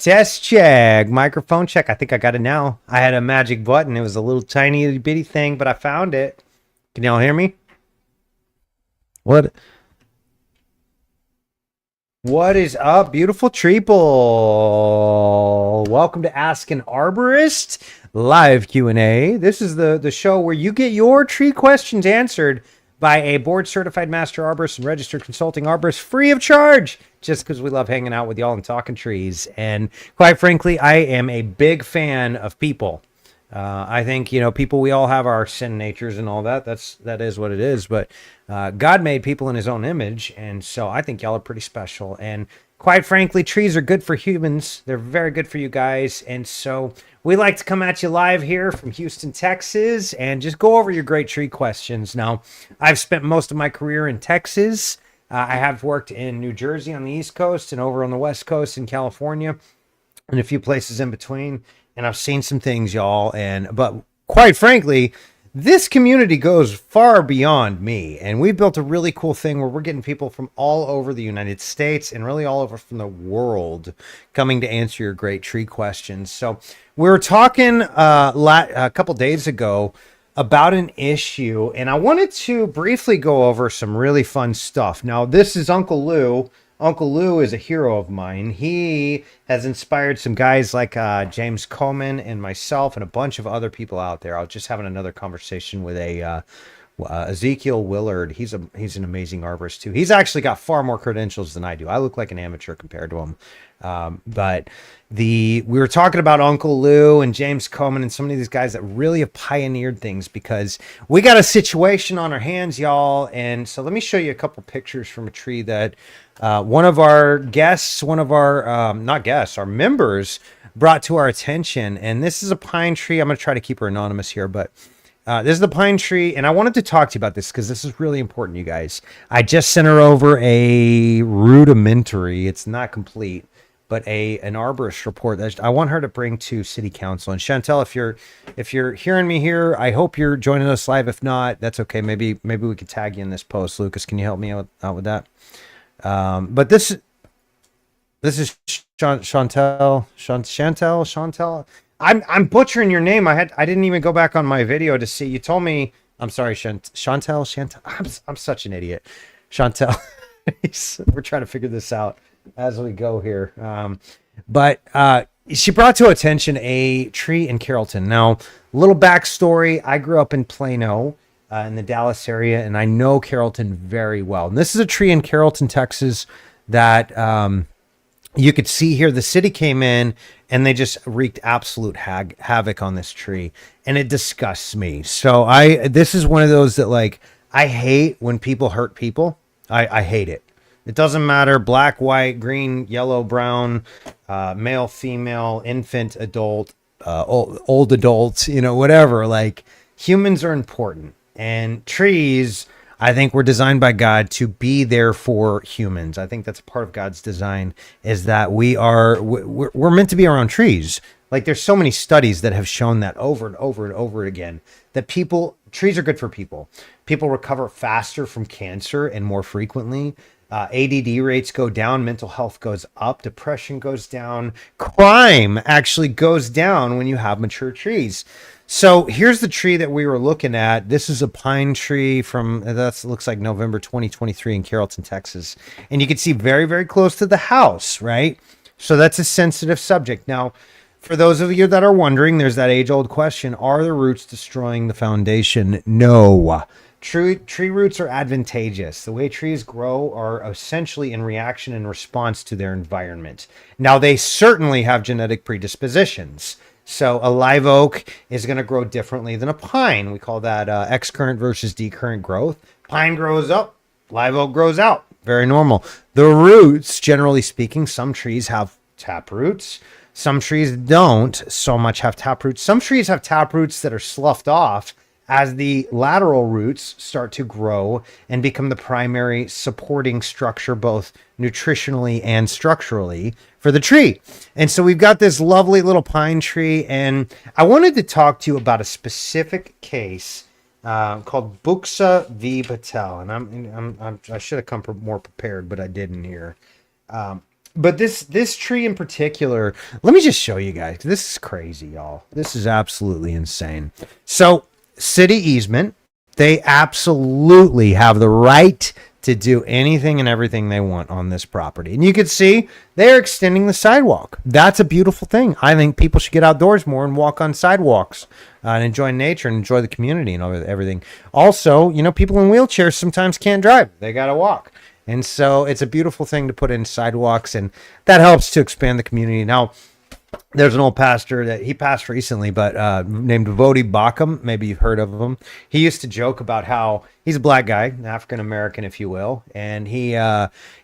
Test check, microphone check. I think I got it now. I had a magic button. It was a little tiny itty bitty thing, but I found it. Can y'all hear me? What? What is up, beautiful treeple? Welcome to Ask an Arborist live Q&A. This is the show where you get your tree questions answered by a board-certified master arborist and registered consulting arborist free of charge, just because we love hanging out with y'all and talking trees. And quite frankly, I am a big fan of people. I think, people, we all have our sin natures and all that. That is what it is. But God made people in his own image. And so I think y'all are pretty special. And quite frankly, trees are good for humans. They're very good for you guys. And so we like to come at you live here from Houston, Texas, and just go over your great tree questions. Now, I've spent most of my career in Texas. I have worked in New Jersey on the East Coast and over on the West Coast in California and a few places in between. And I've seen some things, y'all. But quite frankly, this community goes far beyond me. And we've built a really cool thing where we're getting people from all over the United States and really all over from the world coming to answer your great tree questions. So we were talking a couple days ago about an issue, and I wanted to briefly go over some really fun stuff. Now, this is Uncle Lou. Uncle Lou is a hero of mine. He has inspired some guys like James Coleman and myself and a bunch of other people out there. I was just having another conversation with Ezekiel Willard. He's an amazing arborist too. He's actually got far more credentials than I do. I look like an amateur compared to him. But we were talking about Uncle Lou and James Coleman and some of these guys that really have pioneered things, because we got a situation on our hands, y'all. And so let me show you a couple pictures from a tree that one of our guests, our members brought to our attention. And this is a pine tree. I'm going to try to keep her anonymous here, but this is the pine tree, and I wanted to talk to you about this because this is really important, you guys. I just sent her over a rudimentary, it's not complete, but an arborist report that I want her to bring to City Council. And Chantel, if you're hearing me here, I hope you're joining us live. If not, that's okay. Maybe we could tag you in this post. Lucas, can you help me out with that? But this is Chantel. I'm butchering your name. I didn't even go back on my video to see. You told me. I'm sorry, Chantel. I'm such an idiot. Chantel. We're trying to figure this out as we go here. But she brought to attention a tree in Carrollton. Now, little backstory. I grew up in Plano, in the Dallas area, and I know Carrollton very well. And this is a tree in Carrollton, Texas, that you could see here. The city came in and they just wreaked absolute havoc on this tree, and it disgusts me. So this is one of those that, like, I hate when people hurt people. I hate it. It doesn't matter, black, white, green, yellow, brown, male, female, infant, adult, old adults, whatever. Like, humans are important, and trees, I think, were designed by God to be there for humans. I think that's part of God's design, is that we're meant to be around trees. Like, there's so many studies that have shown that over and over and over again, that trees are good for people. People recover faster from cancer and more frequently. ADD rates go down, mental health goes up, depression goes down, crime actually goes down when you have mature trees. So here's the tree that we were looking at. This is a pine tree looks like November 2023 in Carrollton, Texas. And you can see very, very close to the house, right? So that's a sensitive subject. Now, for those of you that are wondering, there's that age-old question, are the roots destroying the foundation? No. Tree roots are advantageous. The way trees grow are essentially in reaction and response to their environment. Now, they certainly have genetic predispositions. So a live oak is going to grow differently than a pine. We call that X-current versus D-current growth. Pine grows up, live oak grows out. Very normal. The roots, generally speaking, some trees have tap roots. Some trees don't so much have tap roots. Some trees have tap roots that are sloughed off as the lateral roots start to grow and become the primary supporting structure, both nutritionally and structurally, for the tree. And so we've got this lovely little pine tree, and I wanted to talk to you about a specific case called Buxa v. Patel. And I should have come more prepared, but I didn't here. But this tree in particular, let me just show you guys. This is crazy, y'all. This is absolutely insane. So, city easement, they absolutely have the right to do anything and everything they want on this property. And you can see they're extending the sidewalk. That's a beautiful thing. I think people should get outdoors more and walk on sidewalks and enjoy nature and enjoy the community and everything. Also, you know, people in wheelchairs sometimes can't drive. They got to walk. And so it's a beautiful thing to put in sidewalks, and that helps to expand the community. Now, there's an old pastor that he passed recently, but named Vodi Bakum. Maybe you've heard of him. He used to joke about how he's a black guy, African American, if you will, and he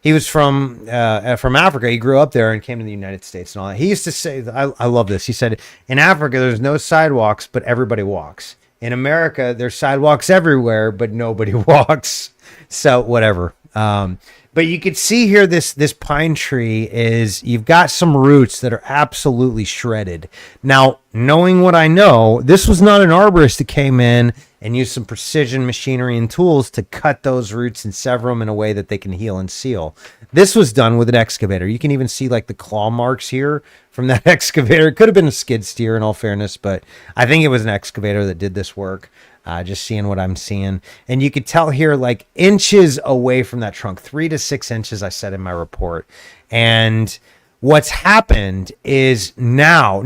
was from Africa. He grew up there and came to the United States and all that. He used to say, I love this. He said, in Africa, there's no sidewalks, but everybody walks. In America, there's sidewalks everywhere, but nobody walks. So whatever. But you can see here, this pine tree is, you've got some roots that are absolutely shredded. Now, knowing what I know, this was not an arborist that came in and used some precision machinery and tools to cut those roots and sever them in a way that they can heal and seal. This was done with an excavator. You can even see like the claw marks here from that excavator. It could have been a skid steer in all fairness, but I think it was an excavator that did this work. Just seeing what I'm seeing. And you could tell here, like inches away from that trunk, 3 to 6 inches, I said in my report. And what's happened is now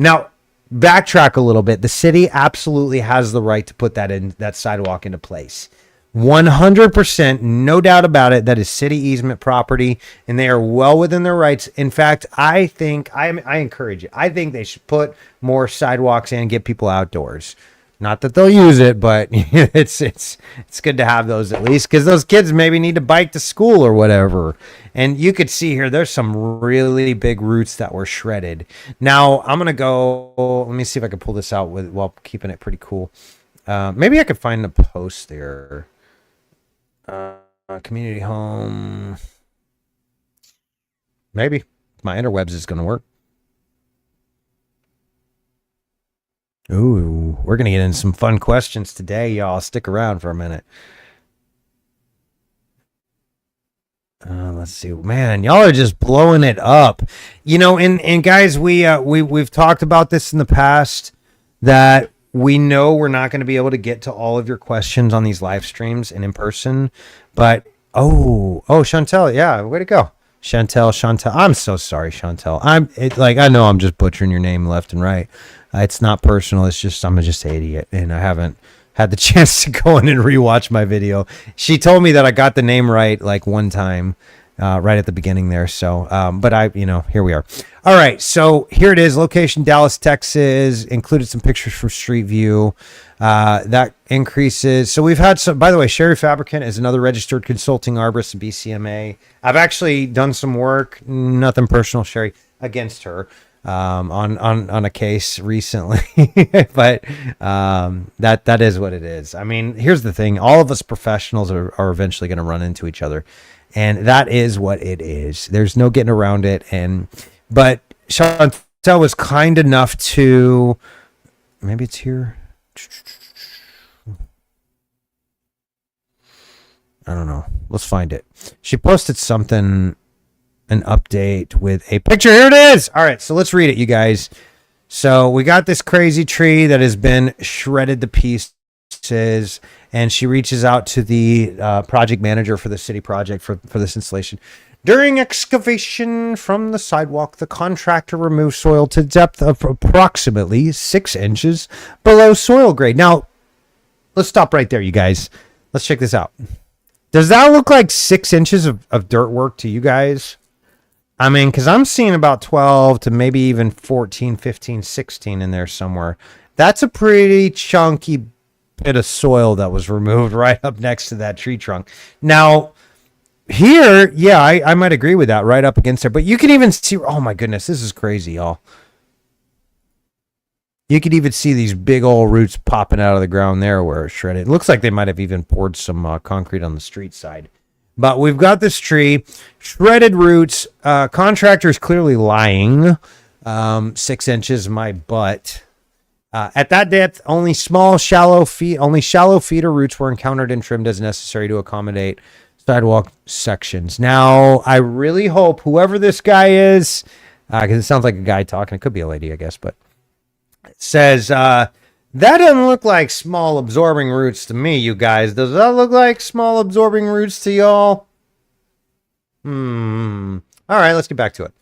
backtrack a little bit. The city absolutely has the right to put that sidewalk into place. 100%, no doubt about it. That is city easement property, and they are well within their rights. In fact, I encourage it. I think they should put more sidewalks in and get people outdoors. Not that they'll use it, but it's good to have those at least, because those kids maybe need to bike to school or whatever. And you could see here, there's some really big roots that were shredded. Now I'm gonna go. Let me see if I can pull this out while keeping it pretty cool. Maybe I could find a post there. Community home. Maybe my interwebs is gonna work. Ooh, we're going to get into some fun questions today, y'all. Stick around for a minute. Let's see. Man, y'all are just blowing it up. You know, and guys, we've talked about this in the past, that we know we're not going to be able to get to all of your questions on these live streams and in person. But, oh, Chantel, yeah, way to go. Chantel. I'm so sorry, Chantel. I know I'm just butchering your name left and right. It's not personal. It's just, I'm just an idiot, and I haven't had the chance to go in and rewatch my video. She told me that I got the name right like one time, right at the beginning there. So, but here we are. All right. So here it is. Location, Dallas, Texas. Included some pictures from Street View. That increases. So we've had some, by the way, Sherry Fabricant is another registered consulting arborist in BCMA. I've actually done some work, nothing personal, Sherry, against her. On a case recently, but that is what it is. I mean, here's the thing: all of us professionals are eventually going to run into each other, and that is what it is. There's no getting around it. But Chantel was kind enough to, maybe it's here. I don't know. Let's find it. She posted something. An update with a picture. Here it is. All right, so let's read it, you guys. So we got this crazy tree that has been shredded to pieces, and she reaches out to the project manager for the city project for this installation. During excavation from the sidewalk, the contractor removed soil to depth of approximately 6 inches below soil grade. Now, let's stop right there, you guys. Let's check this out. Does that look like 6 inches of dirt work to you guys? I mean, because I'm seeing about 12 to maybe even 14, 15, 16 in there somewhere. That's a pretty chunky bit of soil that was removed right up next to that tree trunk. Now, here, yeah, I might agree with that, right up against there. But you can even see, oh my goodness, this is crazy, y'all. You could even see these big old roots popping out of the ground there where it's shredded. It looks like they might have even poured some concrete on the street side. But we've got this tree, shredded roots. Contractor is clearly lying. 6 inches, my butt. At that depth, only shallow feeder roots were encountered and trimmed as necessary to accommodate sidewalk sections. Now, I really hope whoever this guy is, because it sounds like a guy talking. It could be a lady, I guess, but it says, that doesn't look like small absorbing roots to me, you guys. Does that look like small absorbing roots to y'all? All right, let's get back to it.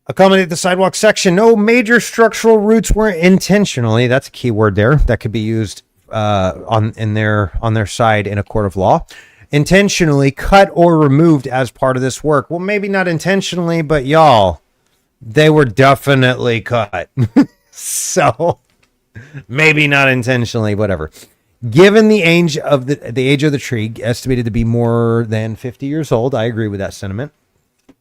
Accommodate the sidewalk section. No major structural roots were intentionally, that's a key word there, that could be used on their side in a court of law, intentionally cut or removed as part of this work. Well, maybe not intentionally, but y'all, they were definitely cut. So maybe not intentionally, whatever. Given the age of the tree, estimated to be more than 50 years old, I agree with that sentiment.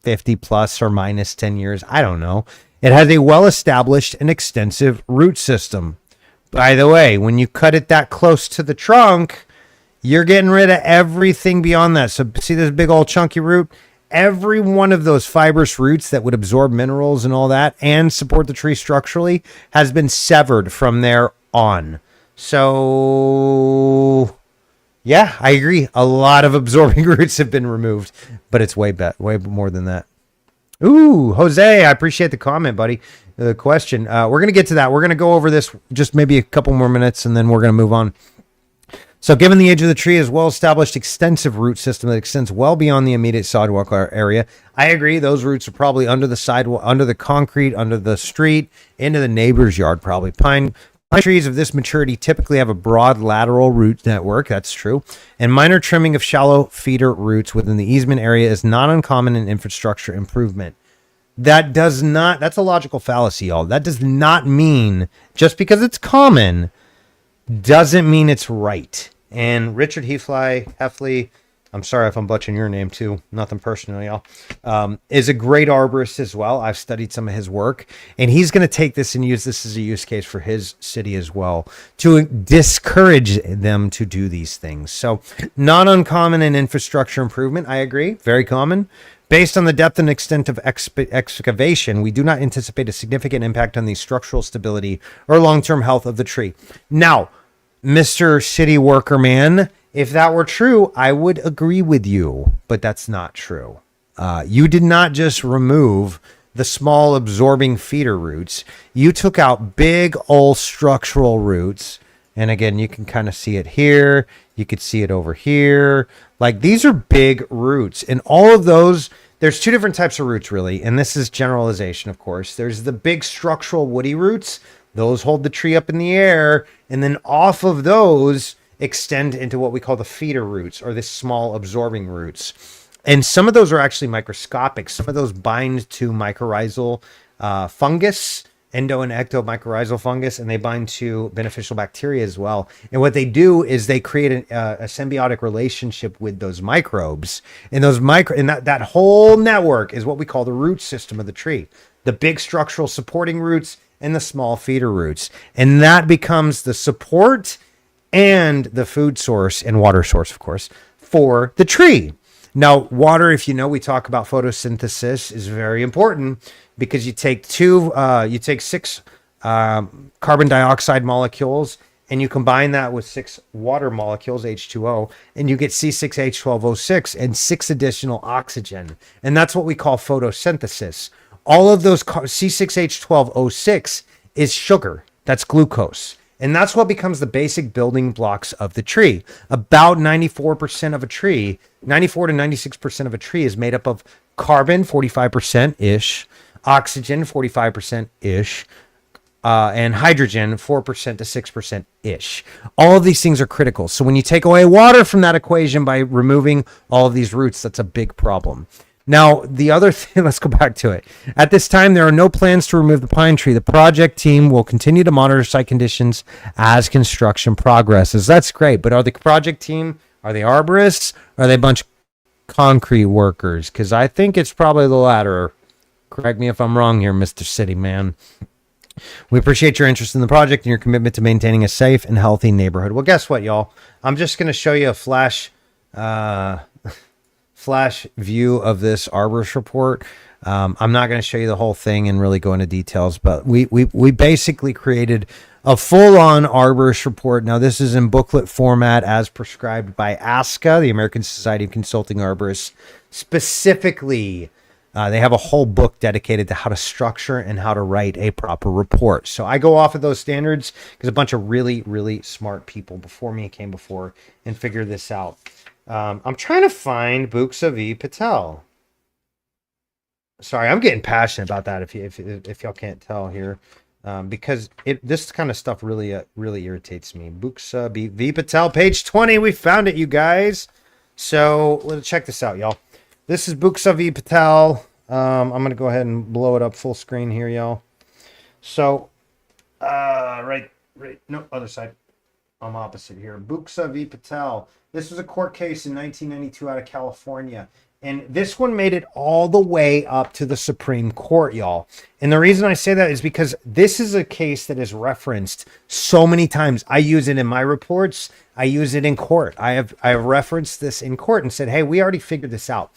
50 plus or minus 10 years, I don't know. It has a well-established and extensive root system. By the way, when you cut it that close to the trunk, you're getting rid of everything beyond that. So see this big old chunky root? Every one of those fibrous roots that would absorb minerals and all that and support the tree structurally has been severed from there on. So yeah, I agree. A lot of absorbing roots have been removed, but it's way more than that. Ooh, Jose, I appreciate the comment, buddy. The question. We're going to get to that. We're going to go over this just maybe a couple more minutes, and then we're going to move on. So given the age of the tree is well-established, extensive root system that extends well beyond the immediate sidewalk area, I agree. Those roots are probably under the sidewalk, under the concrete, under the street, into the neighbor's yard, probably. Pine trees of this maturity typically have a broad lateral root network. That's true. And minor trimming of shallow feeder roots within the easement area is not uncommon in infrastructure improvement. That's a logical fallacy, y'all. That does not mean, just because it's common, doesn't mean it's right. And Richard Heffley, I'm sorry if I'm butchering your name too, nothing personal, y'all, is a great arborist as well. I've studied some of his work, and he's going to take this and use this as a use case for his city as well to discourage them to do these things. So not uncommon in infrastructure improvement. I agree. Very common. Based on the depth and extent of excavation, we do not anticipate a significant impact on the structural stability or long-term health of the tree. Now, Mr. City Worker Man, if that were true, I would agree with you, but that's not true. You did not just remove the small absorbing feeder roots. You took out big old structural roots. And again, you can kind of see it here. You could see it over here. Like, these are big roots. And all of those, there's two different types of roots, really. And this is generalization, of course. There's the big structural woody roots. Those hold the tree up in the air. And then off of those extend into what we call the feeder roots, or the small absorbing roots. And some of those are actually microscopic. Some of those bind to mycorrhizal fungus, endo and ectomycorrhizal fungus, and they bind to beneficial bacteria as well. And what they do is they create a symbiotic relationship with those microbes. And that whole network is what we call the root system of the tree. The big structural supporting roots and the small feeder roots. And that becomes the support and the food source and water source, of course, for the tree. Now, water, if you know, we talk about photosynthesis, is very important because you take six carbon dioxide molecules and you combine that with 6 water molecules, H2O, and you get C6H12O6 and 6 additional oxygen. And that's what we call photosynthesis. All of those C6H12O6 is sugar. That's glucose. And that's what becomes the basic building blocks of the tree. About 94% of a tree, 94 to 96% of a tree is made up of carbon, 45%-ish, oxygen, 45%-ish, and hydrogen, 4% to 6%-ish. All of these things are critical. So when you take away water from that equation by removing all of these roots, that's a big problem. Now, the other thing, let's go back to it. At this time, there are no plans to remove the pine tree. The project team will continue to monitor site conditions as construction progresses. That's great, but are the project team, are they arborists? Or are they a bunch of concrete workers? Because I think it's probably the latter. Correct me if I'm wrong here, Mr. City Man. We appreciate your interest in the project and your commitment to maintaining a safe and healthy neighborhood. Well, guess what, y'all? I'm just going to show you a flash view of this arborist report. I'm not going to show you the whole thing and really go into details, but we basically created A full-on arborist report. Now, this is in booklet format as prescribed by ASCA, the American Society of Consulting Arborists. Specifically, they have a whole book dedicated to how to structure and how to write a proper report. So I go off of those standards because a bunch of really, really smart people before me came before and figured this out. I'm trying to find Buksa V. Patel. Sorry, I'm getting passionate about that if y'all can't tell here. Because this kind of stuff really irritates me. Buksa V. Patel, page 20. We found it, you guys. So let's check this out, y'all. This is Buksa V. Patel. I'm going to go ahead and blow it up full screen here, y'all. So, no, other side. I'm opposite here. Buksa V. Patel. This was a court case in 1992 out of California. And this one made it all the way up to the Supreme Court, y'all. And the reason I say that is because this is a case that is referenced so many times. I use it in my reports. I use it in court. I have referenced this in court and said, hey, we already figured this out.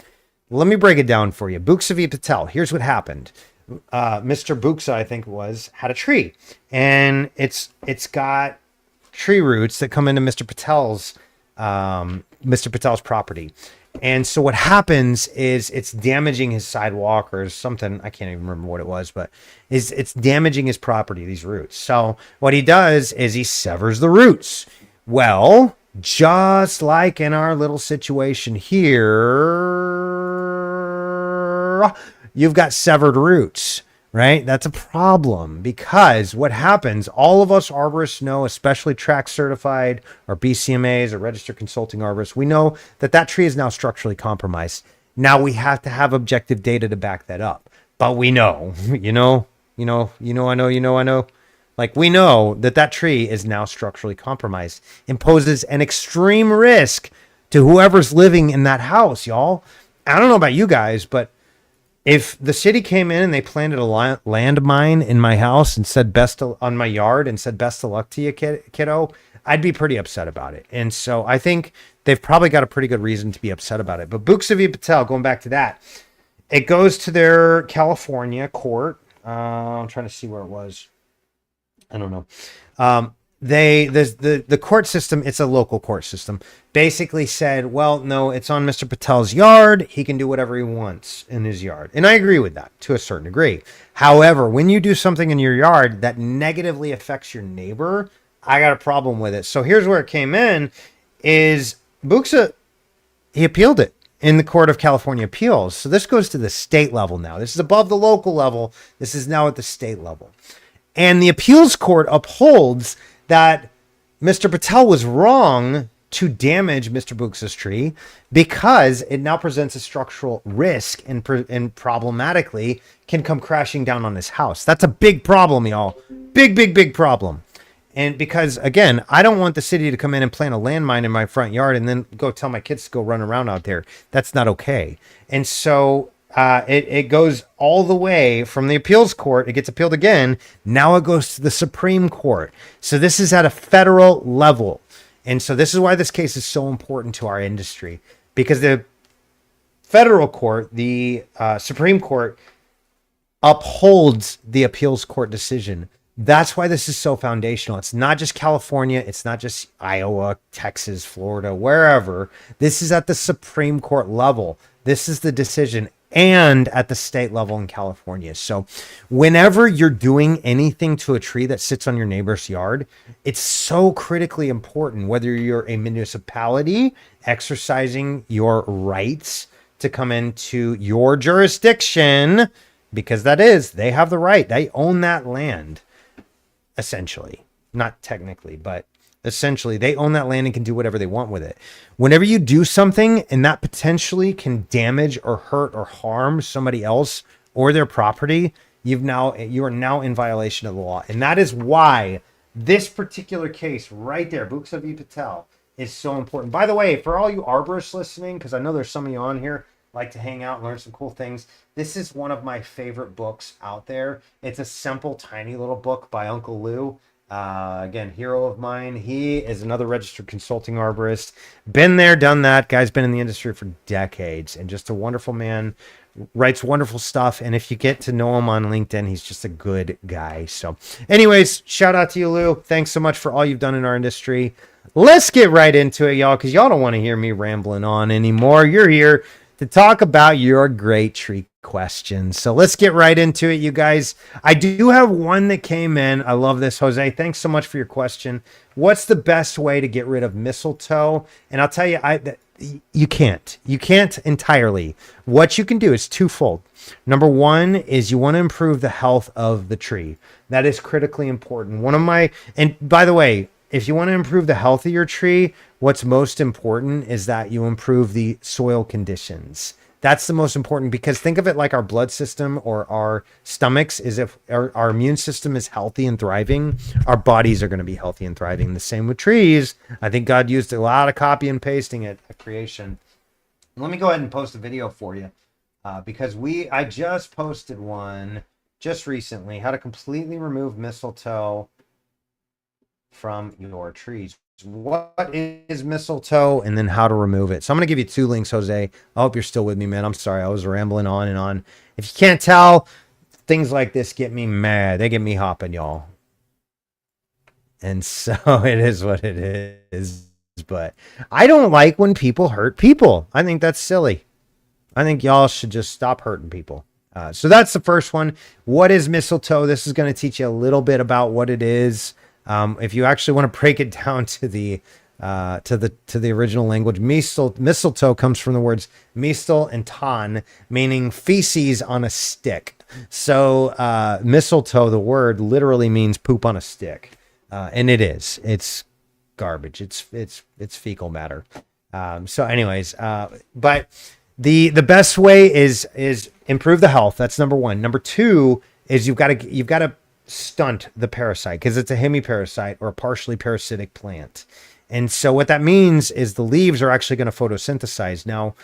Let me break it down for you. Buksa V. Patel. Here's what happened. Mr. Buksa, I think it was, had a tree. And it's got tree roots that come into Mr. Patel's property. And so what happens is it's damaging his sidewalk or something. I can't even remember what it was, but it's damaging his property, these roots. So what he does is he severs the roots. Well, just like in our little situation here, you've got severed roots, right? That's a problem because what happens, all of us arborists know, especially track certified or BCMAs or registered consulting arborists, we know that that tree is now structurally compromised. Now we have to have objective data to back that up. But we know, I know. Like we know that that tree is now structurally compromised, imposes an extreme risk to whoever's living in that house, y'all. I don't know about you guys, but if the city came in and they planted a landmine in my house and said on my yard and said best of luck to you, kiddo, I'd be pretty upset about it. And so I think they've probably got a pretty good reason to be upset about it. But Buksa V. Patel, going back to that, it goes to their California court. I'm trying to see where it was. I don't know. The court system, it's a local court system, basically said, well, no, it's on Mr. Patel's yard. He can do whatever he wants in his yard. And I agree with that to a certain degree. However, when you do something in your yard that negatively affects your neighbor, I got a problem with it. So here's where it came in is Buksa, he appealed it in the Court of California Appeals. So this goes to the state level now. This is above the local level. This is now at the state level. And the appeals court upholds that Mr. Patel was wrong to damage Mr. Buksa's tree because it now presents a structural risk and problematically can come crashing down on his house. That's a big problem, y'all. Big problem. And because, again, I don't want the city to come in and plant a landmine in my front yard and then go tell my kids to go run around out there. That's not okay. And so it goes all the way from the appeals court. It gets appealed again. Now it goes to the Supreme Court. So this is at a federal level. And so this is why this case is so important to our industry, because the federal court, the Supreme Court, upholds the appeals court decision. That's why this is so foundational. It's not just California. It's not just Iowa, Texas, Florida, wherever. This is at the Supreme Court level. This is the decision, and at the state level in California. So whenever you're doing anything to a tree that sits on your neighbor's yard, it's so critically important, whether you're a municipality exercising your rights to come into your jurisdiction, because they have the right. They own that land, essentially. Not technically, but essentially they own that land and can do whatever they want with it. Whenever you do something and that potentially can damage or hurt or harm somebody else or their property, you are now in violation of the law. And that is why this particular case right there, Buksa V. Patel, is so important. By the way, for all you arborists listening, because I know there's some of you on here like to hang out and learn some cool things, this is one of my favorite books out there. It's a simple, tiny little book by Uncle Lou. Again, hero of mine. He is another registered consulting arborist. Been there, done that. Guy's been in the industry for decades and just a wonderful man. Writes wonderful stuff. And if you get to know him on LinkedIn, he's just a good guy. So, anyways, shout out to you, Lou. Thanks so much for all you've done in our industry. Let's get right into it, y'all, because y'all don't want to hear me rambling on anymore. You're here to talk about your great tree questions. So let's get right into it, you guys. I do have one that came in. I love this, Jose. Thanks so much for your question. What's the best way to get rid of mistletoe? And I'll tell you, you can't entirely. What you can do is twofold. Number one is you want to improve the health of the tree. That is critically important. And by the way, if you want to improve the health of your tree, what's most important is that you improve the soil conditions. That's the most important, because think of it like our blood system or our stomachs. Is if our immune system is healthy and thriving, our bodies are going to be healthy and thriving. The same with trees. I think God used a lot of copy and pasting at creation. Let me go ahead and post a video for you, because I just posted one just recently, how to completely remove mistletoe from your trees. What is mistletoe and then how to remove it. So I'm going to give you 2 links, Jose. I hope you're still with me, man. I'm sorry. I was rambling on and on. If you can't tell, things like this get me mad. They get me hopping, y'all. And so it is what it is. But I don't like when people hurt people. I think that's silly. I think y'all should just stop hurting people. So that's the first one. What is mistletoe? This is going to teach you a little bit about what it is. If you actually want to break it down to the original language, mistletoe comes from the words mistel and ton, meaning feces on a stick. So mistletoe, the word, literally means poop on a stick, and it is. It's garbage. It's fecal matter. So, anyways, but the best way is improve the health. That's number one. Number two is you've got to stunt the parasite, because it's a hemiparasite or a partially parasitic plant. And so what that means is the leaves are actually going to photosynthesize. Now,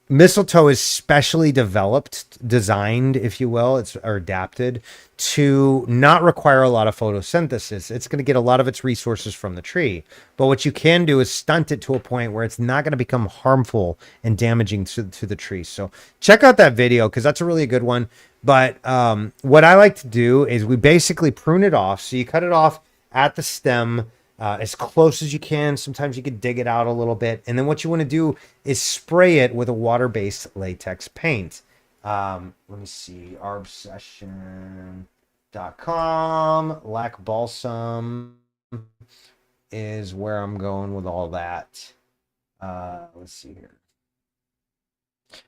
mistletoe is specially designed, if you will, or adapted to not require a lot of photosynthesis. It's going to get a lot of its resources from the tree. But what you can do is stunt it to a point where it's not going to become harmful and damaging to the tree. So check out that video, because that's a really good one. But what I like to do is we basically prune it off. So you cut it off at the stem as close as you can. Sometimes you could dig it out a little bit. And then what you want to do is spray it with a water-based latex paint. Let me see. Arbsession.com. Lac balsam is where I'm going with all that. Let's see here.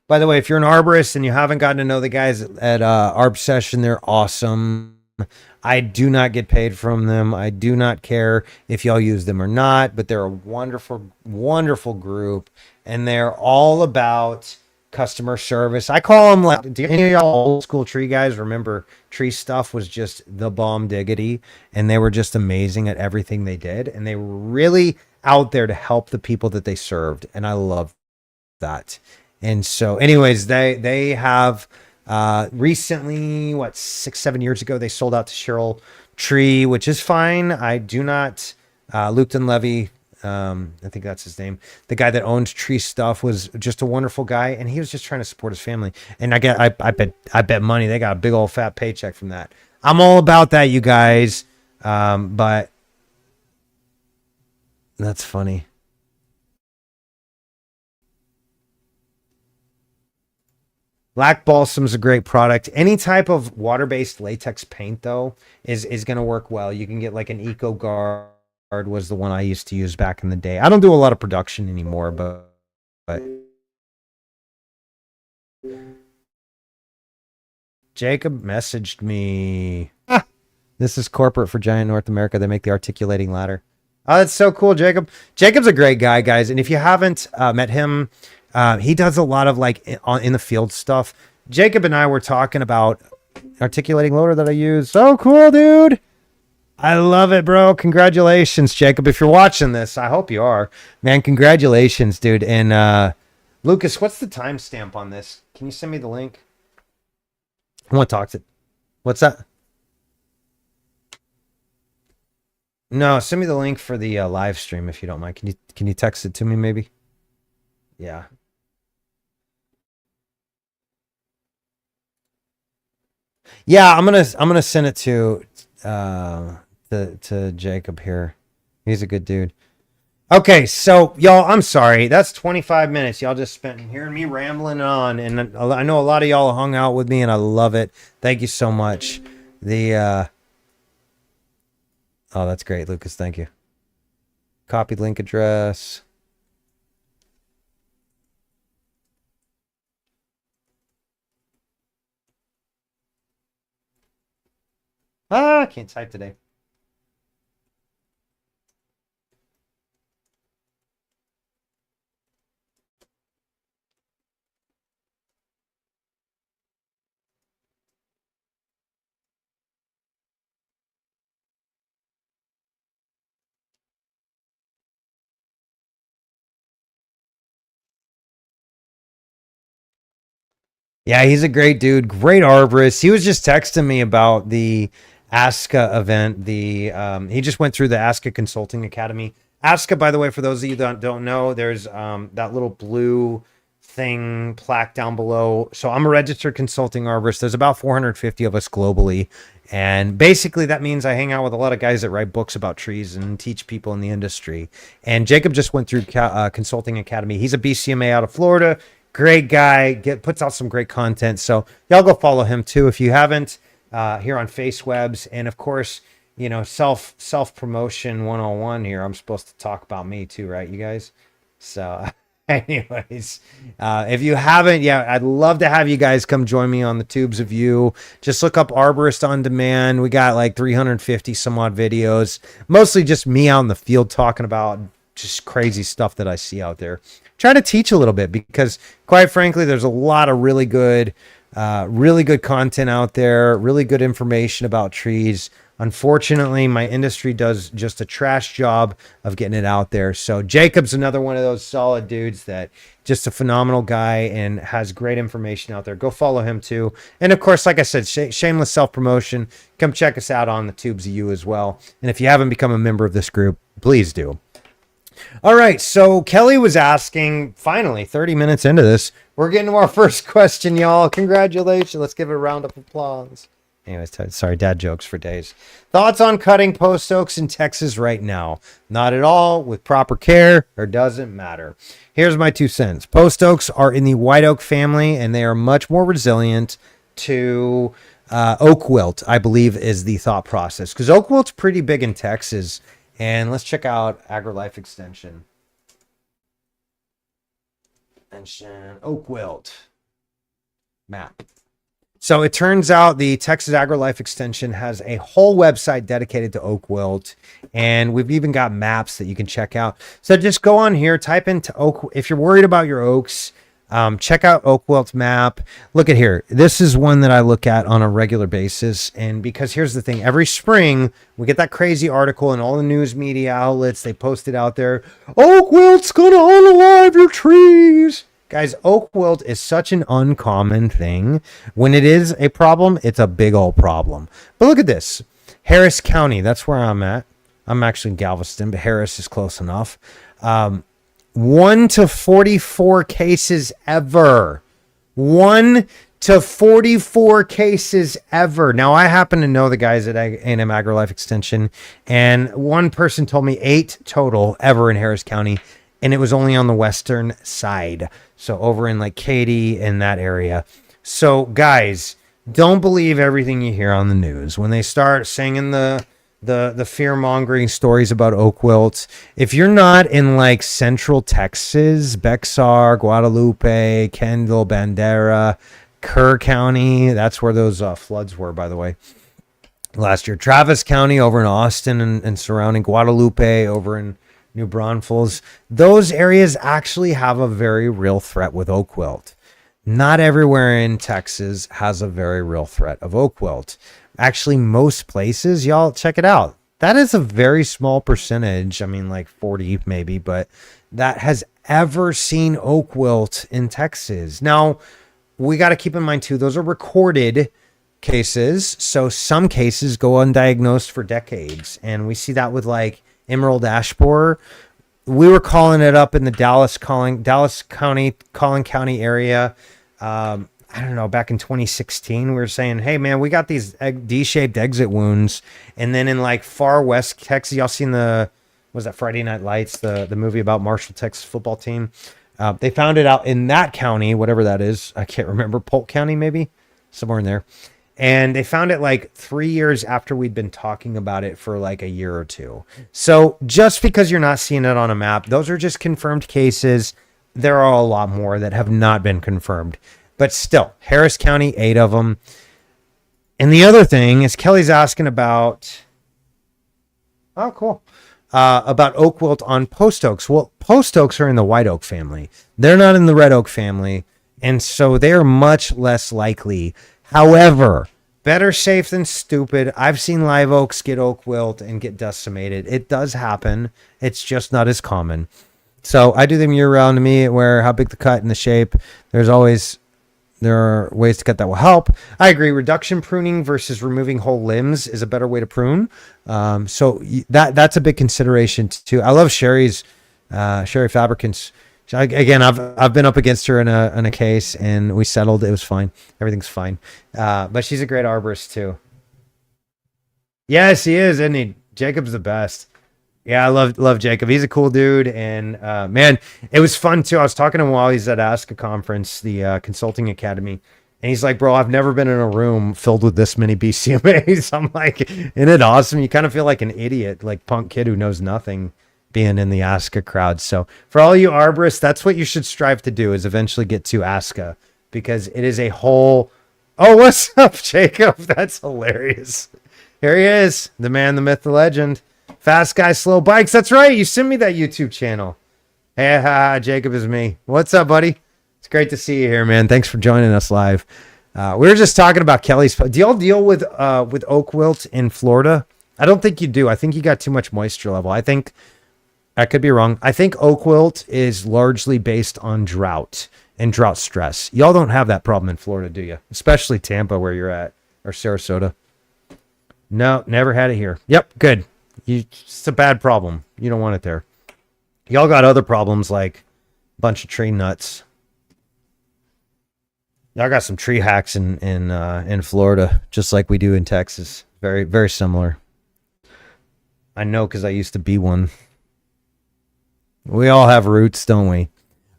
By the way, if you're an arborist and you haven't gotten to know the guys at Arbsession, they're awesome. I do not get paid from them. I do not care if y'all use them or not, but they're a wonderful, wonderful group, and they're all about customer service. I call them, do any of y'all old school tree guys remember Tree Stuff was just the bomb diggity, and they were just amazing at everything they did, and they were really out there to help the people that they served, and I love that. And so anyways, they have recently, 6-7 years ago, they sold out to Cheryl Tree, which is fine. I do not, Lupton Levy, I think that's his name. The guy that owns Tree Stuff was just a wonderful guy, and he was just trying to support his family. And I bet money they got a big old fat paycheck from that. I'm all about that, you guys. But that's funny. Lac balsam is a great product. Any type of water-based latex paint, though, is going to work well. You can get like an Eco Guard was the one I used to use back in the day. I don't do a lot of production anymore, but Jacob messaged me. This is corporate for Giant North America. They make the articulating ladder. Oh, that's so cool, Jacob. Jacob's a great guy, guys. And if you haven't met him, he does a lot of like in the field stuff. Jacob and I were talking about articulating loader that I use. So cool, dude. I love it, bro. Congratulations, Jacob. If you're watching this, I hope you are. Man, congratulations, dude. And Lucas, what's the timestamp on this? Can you send me the link? I want to talk to. What's that? No, send me the link for the live stream if you don't mind. Can you text it to me maybe? Yeah. Yeah, I'm gonna send it uh to Jacob here. He's a good dude. Okay, so y'all, I'm sorry. That's 25 minutes y'all just spent hearing me rambling on, and I know a lot of y'all hung out with me, and I love it. Thank you so much. The oh, that's great, Lucas. Thank you. Copy link address. I can't type today. Yeah, he's a great dude, great arborist. He was just texting me about the ASCA event. The he just went through the ASCA Consulting Academy. ASCA, by the way, for those of you that don't know, there's that little blue thing plaque down below. So I'm a registered consulting arborist. There's about 450 of us globally, and basically that means I hang out with a lot of guys that write books about trees and teach people in the industry. And Jacob just went through Consulting Academy. He's a BCMA out of Florida. Great guy, puts out some great content. So y'all go follow him too if you haven't, here on FaceWebs. And of course, self promotion 101 here. I'm supposed to talk about me too, right, you guys? So anyways, if you haven't, yeah, I'd love to have you guys come join me on the Tubes of You. Just look up Arborist on Demand. We got like 350 some odd videos, mostly just me out in the field talking about just crazy stuff that I see out there. Try to teach a little bit because, quite frankly, there's a lot of really good content out there, really good information about trees. Unfortunately, my industry does just a trash job of getting it out there. So Jacob's another one of those solid dudes that just a phenomenal guy and has great information out there. Go follow him too. And of course, like I said, shameless self-promotion. Come check us out on the Tubes of You as well. And if you haven't become a member of this group, please do. All right, so Kelly was asking, finally, 30 minutes into this, we're getting to our first question, y'all. Congratulations. Let's give it a round of applause. Anyways, sorry, dad jokes for days. Thoughts on cutting post oaks in Texas right now? Not at all, with proper care, or doesn't matter. Here's my 2 cents. Post oaks are in the white oak family, and they are much more resilient to oak wilt, I believe, is the thought process. Because oak wilt's pretty big in Texas. And let's check out AgriLife Extension. Oak wilt map. So it turns out the Texas AgriLife Extension has a whole website dedicated to oak wilt, and we've even got maps that you can check out. So just go on here, type into oak. If you're worried about your oaks, check out oak wilt map. Look at here. This is one that I look at on a regular basis. And because here's the thing, every spring we get that crazy article and all the news media outlets, they post it out there. Oak wilt's gonna unalive your trees. Guys, oak wilt is such an uncommon thing. When it is a problem, it's a big old problem. But look at this. Harris County, that's where I'm at. I'm actually in Galveston, but Harris is close enough. 1 to 44 cases ever. 1 to 44 cases ever. Now, I happen to know the guys at A&M AgriLife Extension, and one person told me 8 total ever in Harris County, and it was only on the western side. So over in like Katy and that area. So, guys, don't believe everything you hear on the news. When they start singing the fear-mongering stories about oak wilt. If you're not in like central Texas, Bexar, Guadalupe, Kendall, Bandera, Kerr County, that's where those floods were, by the way, last year. Travis County over in Austin and surrounding, Guadalupe over in New Braunfels. Those areas actually have a very real threat with oak wilt. Not everywhere in Texas has a very real threat of oak wilt. Actually, most places, y'all check it out. That is a very small percentage. I mean, like 40 maybe, but that has ever seen oak wilt in Texas. Now, we got to keep in mind too, those are recorded cases. So some cases go undiagnosed for decades. And we see that with like emerald ash borer. We were calling it up in the Dallas County, Collin County area. I don't know, back in 2016, we were saying, hey man, we got these D-shaped exit wounds. And then in like far west Texas, y'all seen was that Friday Night Lights, the movie about Marshall, Texas football team? They found it out in that county, whatever that is. I can't remember, Polk County, maybe somewhere in there. And they found it like 3 years after we'd been talking about it for like a year or two. So just because you're not seeing it on a map, those are just confirmed cases. There are a lot more that have not been confirmed. But still, Harris County, 8 of them. And the other thing is Kelly's asking about, oh, cool, about oak wilt on post oaks. Well, post oaks are in the white oak family. They're not in the red oak family. And so they are much less likely. However, better safe than stupid. I've seen live oaks get oak wilt and get decimated. It does happen. It's just not as common. So I do them year round. To me, where how big the cut and the shape, there are ways to cut that will help. I agree. Reduction pruning versus removing whole limbs is a better way to prune. So that's a big consideration too. I love Sherry Fabricants. Again, I've been up against her in a case and we settled. It was fine. Everything's fine. But she's a great arborist too. Yes, he is, isn't he? Jacob's the best. Yeah, I love Jacob. He's a cool dude, and man, it was fun too. I was talking to him while he's at ASCA conference, the Consulting Academy, and he's like, "Bro, I've never been in a room filled with this many BCMAs." I'm like, "Isn't it awesome?" You kind of feel like an idiot, like punk kid who knows nothing, being in the ASCA crowd. So for all you arborists, that's what you should strive to do: is eventually get to ASCA, because it is a whole. Oh, what's up, Jacob? That's hilarious. Here he is, the man, the myth, the legend. Fast Guy, Slow Bikes. That's right. You sent me that YouTube channel. Hey, Jacob is me. What's up, buddy? It's great to see you here, man. Thanks for joining us live. We were just talking about Kelly's. Do y'all deal with oak wilt in Florida? I don't think you do. I think you got too much moisture level. I think I could be wrong. I think oak wilt is largely based on drought and drought stress. Y'all don't have that problem in Florida, do you? Especially Tampa, where you're at, or Sarasota. No, never had it here. Yep, good. It's a bad problem. You don't want it there. Y'all got other problems like a bunch of tree nuts. Y'all got some tree hacks in Florida, just like we do in Texas. Very, very similar. I know because I used to be one. We all have roots, don't we?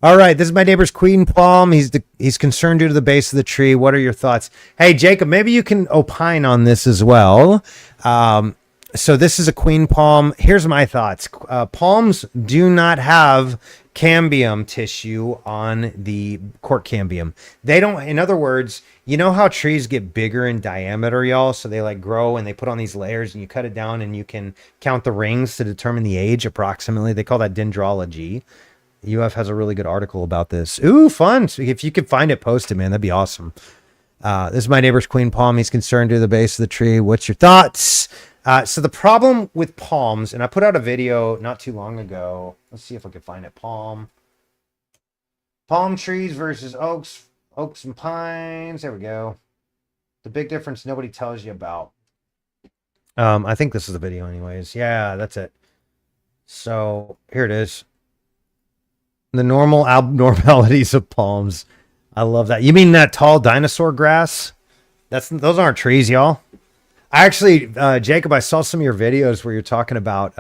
All right, this is my neighbor's queen palm. He's concerned due to the base of the tree. What are your thoughts? Hey, Jacob, maybe you can opine on this as well. So this is a queen palm. Here's my thoughts. Palms do not have cambium tissue on the cork cambium. They don't, in other words, you know how trees get bigger in diameter, y'all? So they like grow and they put on these layers and you cut it down and you can count the rings to determine the age approximately. They call that dendrology. UF has a really good article about this. Ooh, fun. So if you could find it, post it, man. That'd be awesome. This is my neighbor's queen palm. He's concerned to the base of the tree. What's your thoughts? So the problem with palms, and I put out a video not too long ago. Let's see if I can find it. Palm trees versus oaks and pines. There we go. The big difference nobody tells you about. I think this is the video anyways. Yeah, that's it. So here it is. The normal abnormalities of palms. I love that. You mean that tall dinosaur grass? Those aren't trees, y'all. Actually, Jacob, I saw some of your videos where you're talking about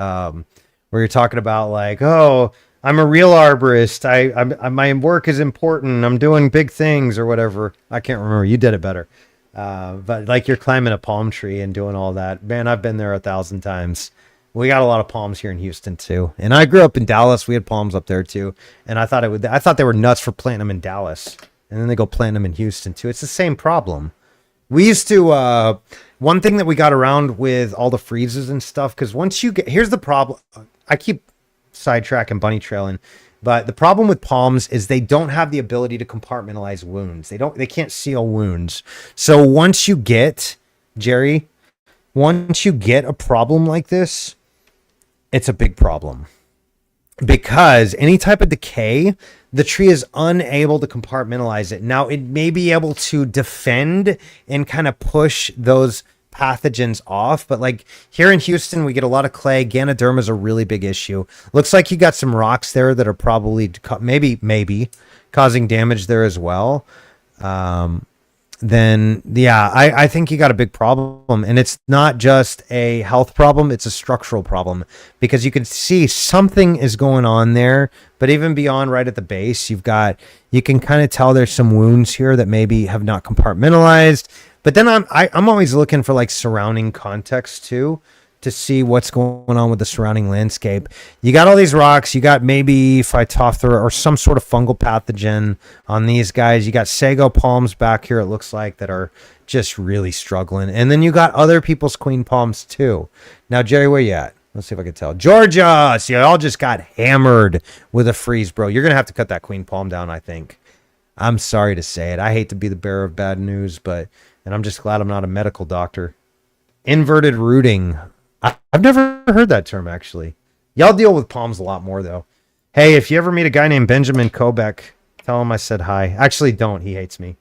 like, oh, I'm a real arborist. My work is important. I'm doing big things or whatever. I can't remember. You did it better. But like you're climbing a palm tree and doing all that. Man, I've been there 1,000 times. We got a lot of palms here in Houston too. And I grew up in Dallas. We had palms up there too. And I thought they were nuts for planting them in Dallas. And then they go plant them in Houston too. It's the same problem. We used to, one thing that we got around with all the freezes and stuff, because here's the problem. I keep sidetracking, bunny trailing, but the problem with palms is they don't have the ability to compartmentalize wounds. They can't seal wounds. So once you get a problem like this, it's a big problem. because any type of decay, the tree is unable to compartmentalize it. Now, it may be able to defend and kind of push those pathogens off, but like here in Houston, we get a lot of clay. Ganoderma is a really big issue. Looks like you got some rocks there that are probably maybe causing damage there as well. Then yeah, I think you got a big problem, and it's not just a health problem, it's a structural problem, because you can see something is going on there. But even beyond, right at the base, you can kind of tell there's some wounds here that maybe have not compartmentalized. But then I'm always looking for like surrounding context too, to see what's going on with the surrounding landscape. You got all these rocks. You got maybe Phytophthora or some sort of fungal pathogen on these guys. You got sago palms back here, it looks like, that are just really struggling. And then you got other people's queen palms too. Now, Jerry, where you at? Let's see if I can tell. Georgia! So y'all just got hammered with a freeze, bro. You're going to have to cut that queen palm down, I think. I'm sorry to say it. I hate to be the bearer of bad news, and I'm just glad I'm not a medical doctor. Inverted rooting. I've never heard that term, actually. Y'all deal with palms a lot more, though. Hey, if you ever meet a guy named Benjamin Kobeck, tell him I said hi. Actually, don't. He hates me.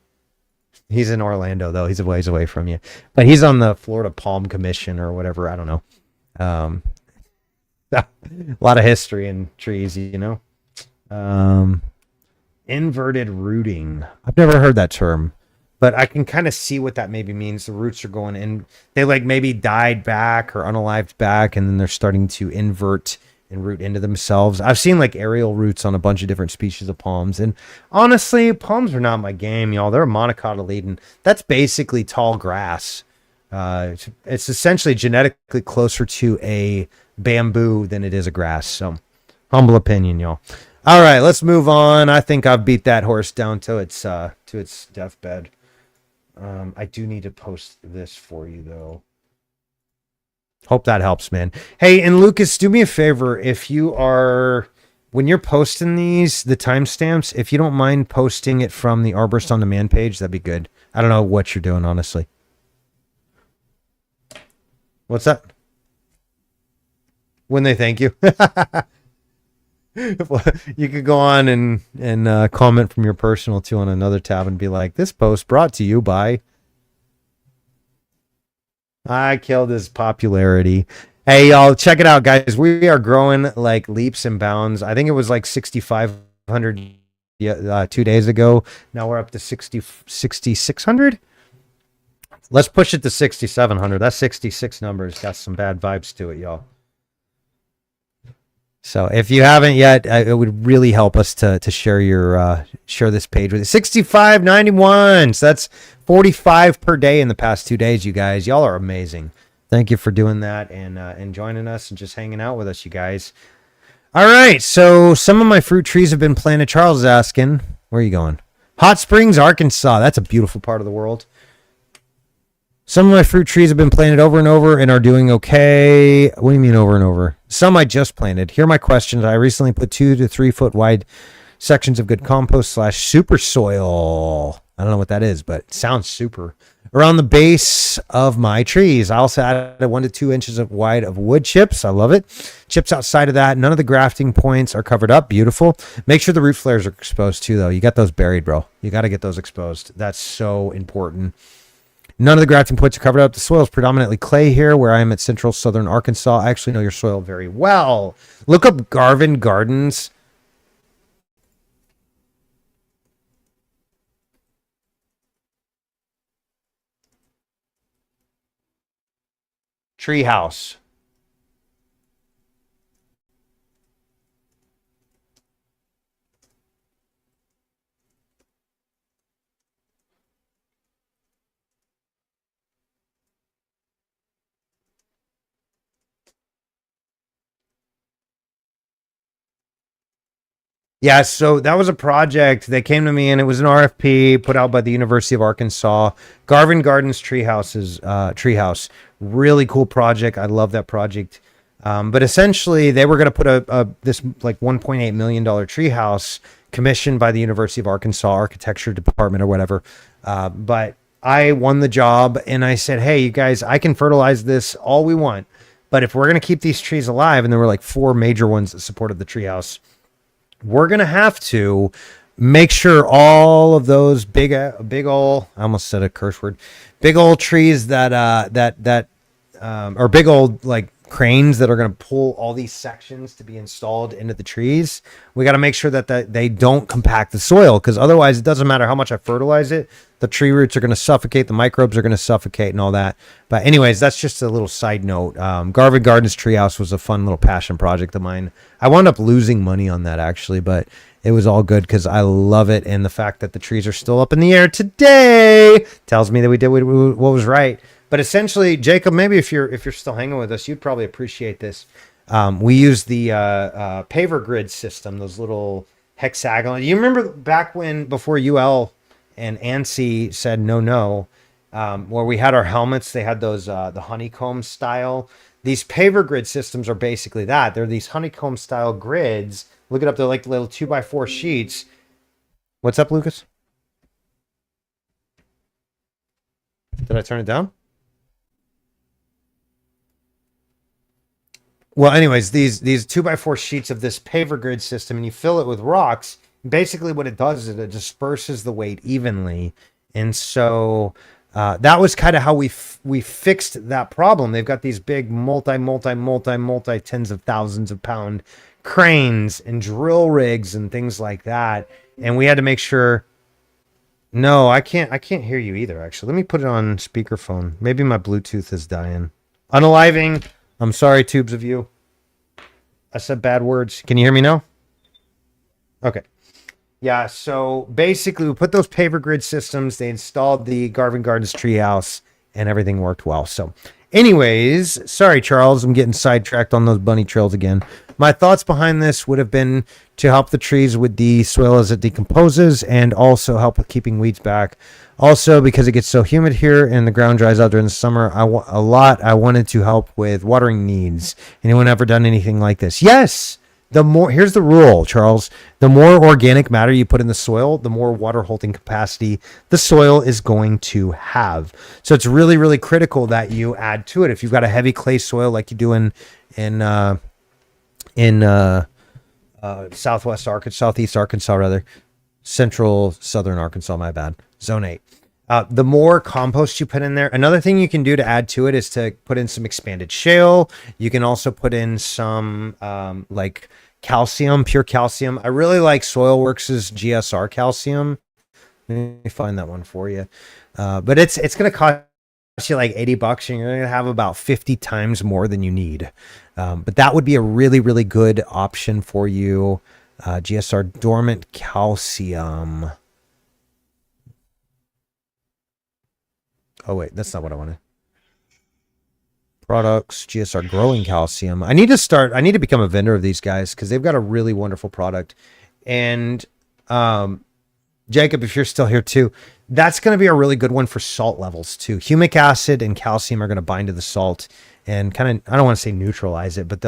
He's in Orlando, though. He's a ways away from you. But he's on the Florida Palm Commission or whatever. I don't know. A lot of history in trees, you know. Inverted rooting. I've never heard that term. But I can kind of see what that maybe means. The roots are going in. They like maybe died back or unalived back, and then they're starting to invert and root into themselves. I've seen like aerial roots on a bunch of different species of palms. And honestly, palms are not my game, y'all. They're monocotyledon. That's basically tall grass. It's essentially genetically closer to a bamboo than it is a grass. So, humble opinion, y'all. All right, let's move on. I think I've beat that horse down to its deathbed. I do need to post this for you, though. Hope that helps, man. Hey, and Lucas, do me a favor. If you are, when you're posting these, the timestamps, if you don't mind posting it from the Arborist on Demand page, that'd be good. I don't know what you're doing, honestly. What's that? When they thank you. You could go on and comment from your personal too on another tab and be like, this post brought to you by I killed his popularity. Hey, y'all, check it out, guys. We are growing like leaps and bounds. I think it was like 6,500 2 days ago. Now we're up to 6,600. Let's push it to 6,700. That 66 number's got some bad vibes to it, y'all. So if you haven't yet, it would really help us to share share this page with you. 6591. So that's 45 per day in the past 2 days, you guys. Y'all are amazing. Thank you for doing that and joining us and just hanging out with us, you guys. All right. So some of my fruit trees have been planted. Charles is asking, where are you going? Hot Springs, Arkansas. That's a beautiful part of the world. Some of my fruit trees have been planted over and over and are doing okay. What do you mean over and over? Some I just planted. Here are my questions. I recently put 2 to 3 foot wide sections of good compost / super soil. I don't know what that is, but it sounds super. Around the base of my trees. I also added 1 to 2 inches of wide of wood chips. I love it. Chips outside of that. None of the grafting points are covered up. Beautiful. Make sure the root flares are exposed too, though. You got those buried, bro. You got to get those exposed. That's so important. None of the grafting points are covered up. The soil is predominantly clay here, where I am at central southern Arkansas. I actually know your soil very well. Look up Garvin Gardens. Treehouse. Yeah, so that was a project that came to me, and it was an RFP put out by the University of Arkansas. Garvin Gardens Treehouse. Really cool project. I love that project. But essentially, they were going to put this like $1.8 million treehouse commissioned by the University of Arkansas Architecture Department or whatever. But I won the job, and I said, hey, you guys, I can fertilize this all we want, But if we're going to keep these trees alive, and there were like 4 major ones that supported the treehouse, we're going to have to make sure all of those big old, I almost said a curse word, big old trees that or big old like cranes that are going to pull all these sections to be installed into the trees. We got to make sure that they don't compact the soil, because otherwise it doesn't matter how much I fertilize it. The tree roots are going to suffocate. The microbes are going to suffocate and all that. But anyways, that's just a little side note. Garvin Gardens Treehouse was a fun little passion project of mine. I wound up losing money on that actually, but it was all good because I love it. And the fact that the trees are still up in the air today tells me that we did what was right. But essentially, Jacob, maybe if you're still hanging with us, you'd probably appreciate this. We use the paver grid system, those little hexagonal. You remember back when, before UL and ANSI said no, where we had our helmets, they had those the honeycomb style. These paver grid systems are basically that. They're these honeycomb style grids. Look it up. They're like little 2x4 sheets. What's up, Lucas? Did I turn it down? Well, anyways, these 2x4 sheets of this paver grid system, and you fill it with rocks. Basically, what it does is it disperses the weight evenly, and so that was kind of how we fixed that problem. They've got these big multi tens of thousands of pound cranes and drill rigs and things like that, and we had to make sure. No, I can't hear you either. Actually, let me put it on speakerphone. Maybe my Bluetooth is dying. Unaliving. I'm sorry, tubes of you. I said bad words. Can you hear me now? Okay. Yeah, so basically we put those paver grid systems, they installed the Garvin Gardens treehouse, and everything worked well. So anyways, sorry, Charles, I'm getting sidetracked on those bunny trails again. My thoughts behind this would have been to help the trees with the soil as it decomposes, and also help with keeping weeds back. Also, because it gets so humid here and the ground dries out during the summer, I wanted to help with watering needs. Anyone ever done anything like this? Yes. Here's the rule, Charles. The more organic matter you put in the soil, the more water holding capacity the soil is going to have. So it's really, really critical that you add to it. If you've got a heavy clay soil like you do in southeast Arkansas, rather, southern Arkansas, my bad, zone 8. The more compost you put in there, another thing you can do to add to it is to put in some expanded shale. You can also put in some like calcium, pure calcium. I really like Soilworks' GSR calcium. Let me find that one for you. But it's going to cost you like $80, and you're going to have about 50 times more than you need. But that would be a really, really good option for you. GSR dormant calcium. Oh wait, that's not what I wanted. Products, GSR growing calcium. I need to become a vendor of these guys because they've got a really wonderful product. And Jacob, if you're still here too, that's going to be a really good one for salt levels too. Humic acid and calcium are going to bind to the salt and kind of, I don't want to say neutralize it, but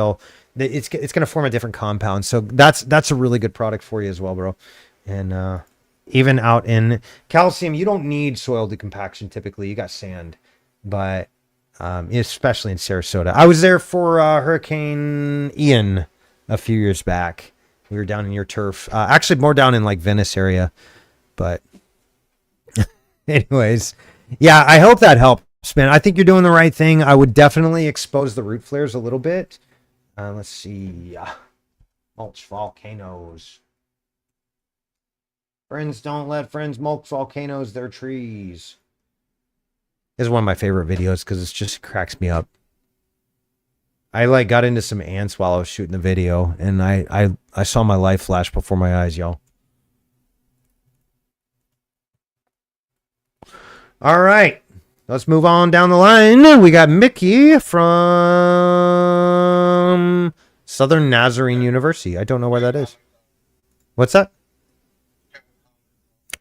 it's going to form a different compound. So that's a really good product for you as well, bro. And even out in calcium, you don't need soil decompaction typically. You got sand, but especially in Sarasota. I was there for Hurricane Ian a few years back. We were down in your turf, actually more down in like Venice area. But anyways, yeah, I hope that helps, man. I think you're doing the right thing. I would definitely expose the root flares a little bit. Let's see. Mulch volcanoes. Friends don't let friends mulch volcanoes their trees. This is one of my favorite videos because it just cracks me up. I like got into some ants while I was shooting the video, and I saw my life flash before my eyes, y'all. All right, let's move on down the line. We got Mickey from Southern Nazarene University. I don't know where that is. What's that?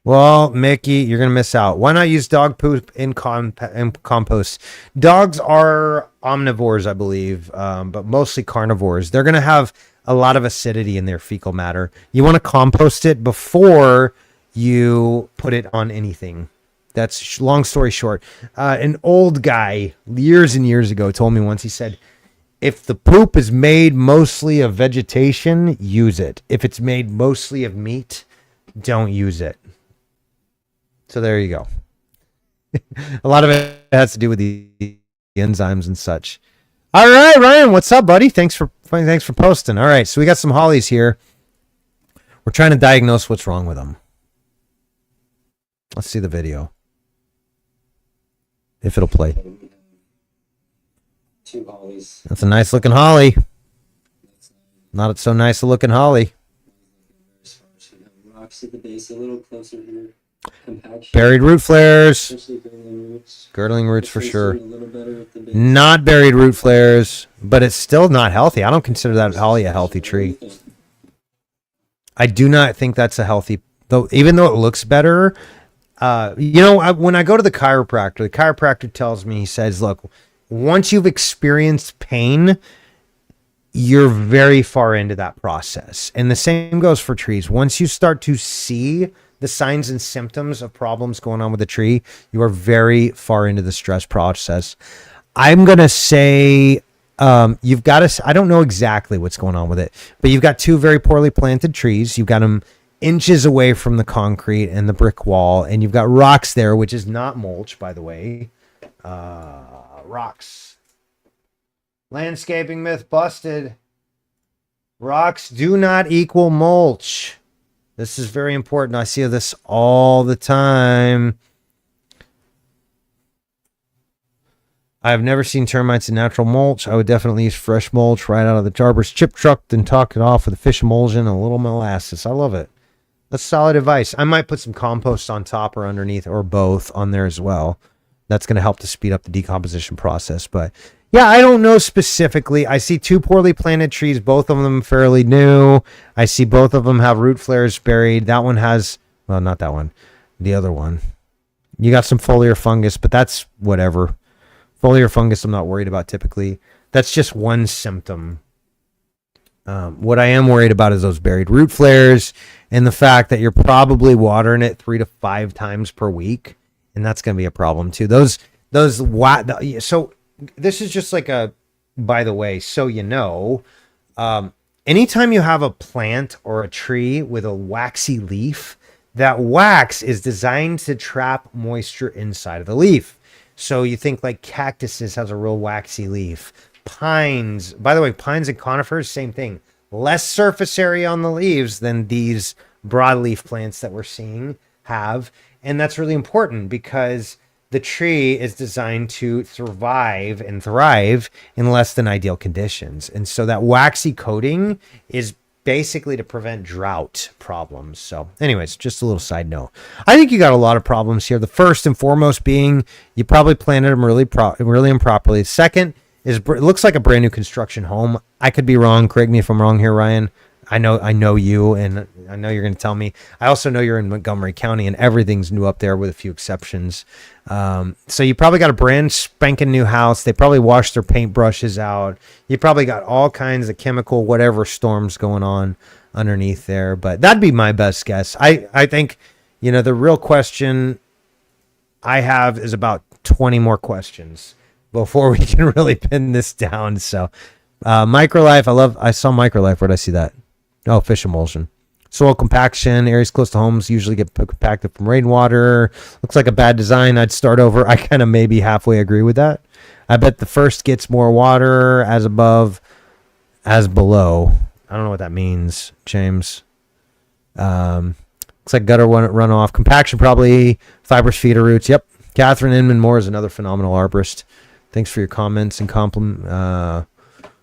Well, Mickey, you're going to miss out. Why not use dog poop in compost? Dogs are omnivores, I believe, but mostly carnivores. They're going to have a lot of acidity in their fecal matter. You want to compost it before you put it on anything. That's long story short. An old guy years and years ago told me once, he said, If the poop is made mostly of vegetation, use it. If it's made mostly of meat, don't use it. So there you go. A lot of it has to do with the enzymes and such. All right, Ryan, what's up, buddy? Thanks for posting. All right, so we got some hollies here. We're trying to diagnose what's wrong with them. Let's see the video. If it'll play. 2 hollies. That's a nice looking holly. Not so nice a looking holly. Rocks at the base, a little closer here. Compaction. Buried root flares. Especially girdling roots. Girdling roots for sure. A little better at the base. Not buried root flares, but it's still not healthy. I don't consider that holly a healthy tree. I do not think that's a healthy, though. Even though it looks better, when I go to the chiropractor tells me, he says, look, once you've experienced pain, you're very far into that process. And the same goes for trees. Once you start to see the signs and symptoms of problems going on with the tree, you are very far into the stress process. I'm going to say you've got to, I don't know exactly what's going on with it, but you've got 2 very poorly planted trees. You've got them inches away from the concrete and the brick wall, and you've got rocks there, which is not mulch, by the way. Rocks. Landscaping myth busted. Rocks do not equal mulch. This is very important. I see this all the time. I've never seen termites in natural mulch. I would definitely use fresh mulch right out of the Arborist chip truck, then top it off with a fish emulsion and a little molasses. I love it. That's solid advice. I might put some compost on top or underneath or both on there as well. That's going to help to speed up the decomposition process. But yeah, I don't know specifically. I see 2 poorly planted trees, both of them fairly new. I see both of them have root flares buried. That one has, well, not that one, the other one. You got some foliar fungus, but that's whatever. Foliar fungus I'm not worried about typically. That's just one symptom. What I am worried about is those buried root flares and the fact that you're probably watering it 3 to 5 times per week. And that's going to be a problem too. So this is just like a, by the way, so you know, anytime you have a plant or a tree with a waxy leaf, that wax is designed to trap moisture inside of the leaf. So you think like cactuses has a real waxy leaf. Pines, by the way, pines and conifers, same thing. Less surface area on the leaves than these broadleaf plants that we're seeing have. And that's really important because the tree is designed to survive and thrive in less than ideal conditions. And so that waxy coating is basically to prevent drought problems. So anyways, just a little side note. I think you got a lot of problems here. The first and foremost being you probably planted them really improperly. Second is it looks like a brand new construction home. I could be wrong. Correct me if I'm wrong here, Ryan. I know you, and I know you're going to tell me. I also know you're in Montgomery County, and everything's new up there with a few exceptions. So you probably got a brand spanking new house. They probably washed their paintbrushes out. You probably got all kinds of chemical whatever storms going on underneath there. But that'd be my best guess. I think, the real question I have is about 20 more questions before we can really pin this down. So Microlife, I saw Microlife. Where'd I see that? Oh, fish emulsion. Soil compaction. Areas close to homes usually get compacted from rainwater. Looks like a bad design. I'd start over. I kind of maybe halfway agree with that. I bet the first gets more water as above as below. I don't know what that means, James. Looks like gutter runoff. Compaction probably. Fibrous feeder roots. Yep. Catherine Inman Moore is another phenomenal arborist. Thanks for your comments and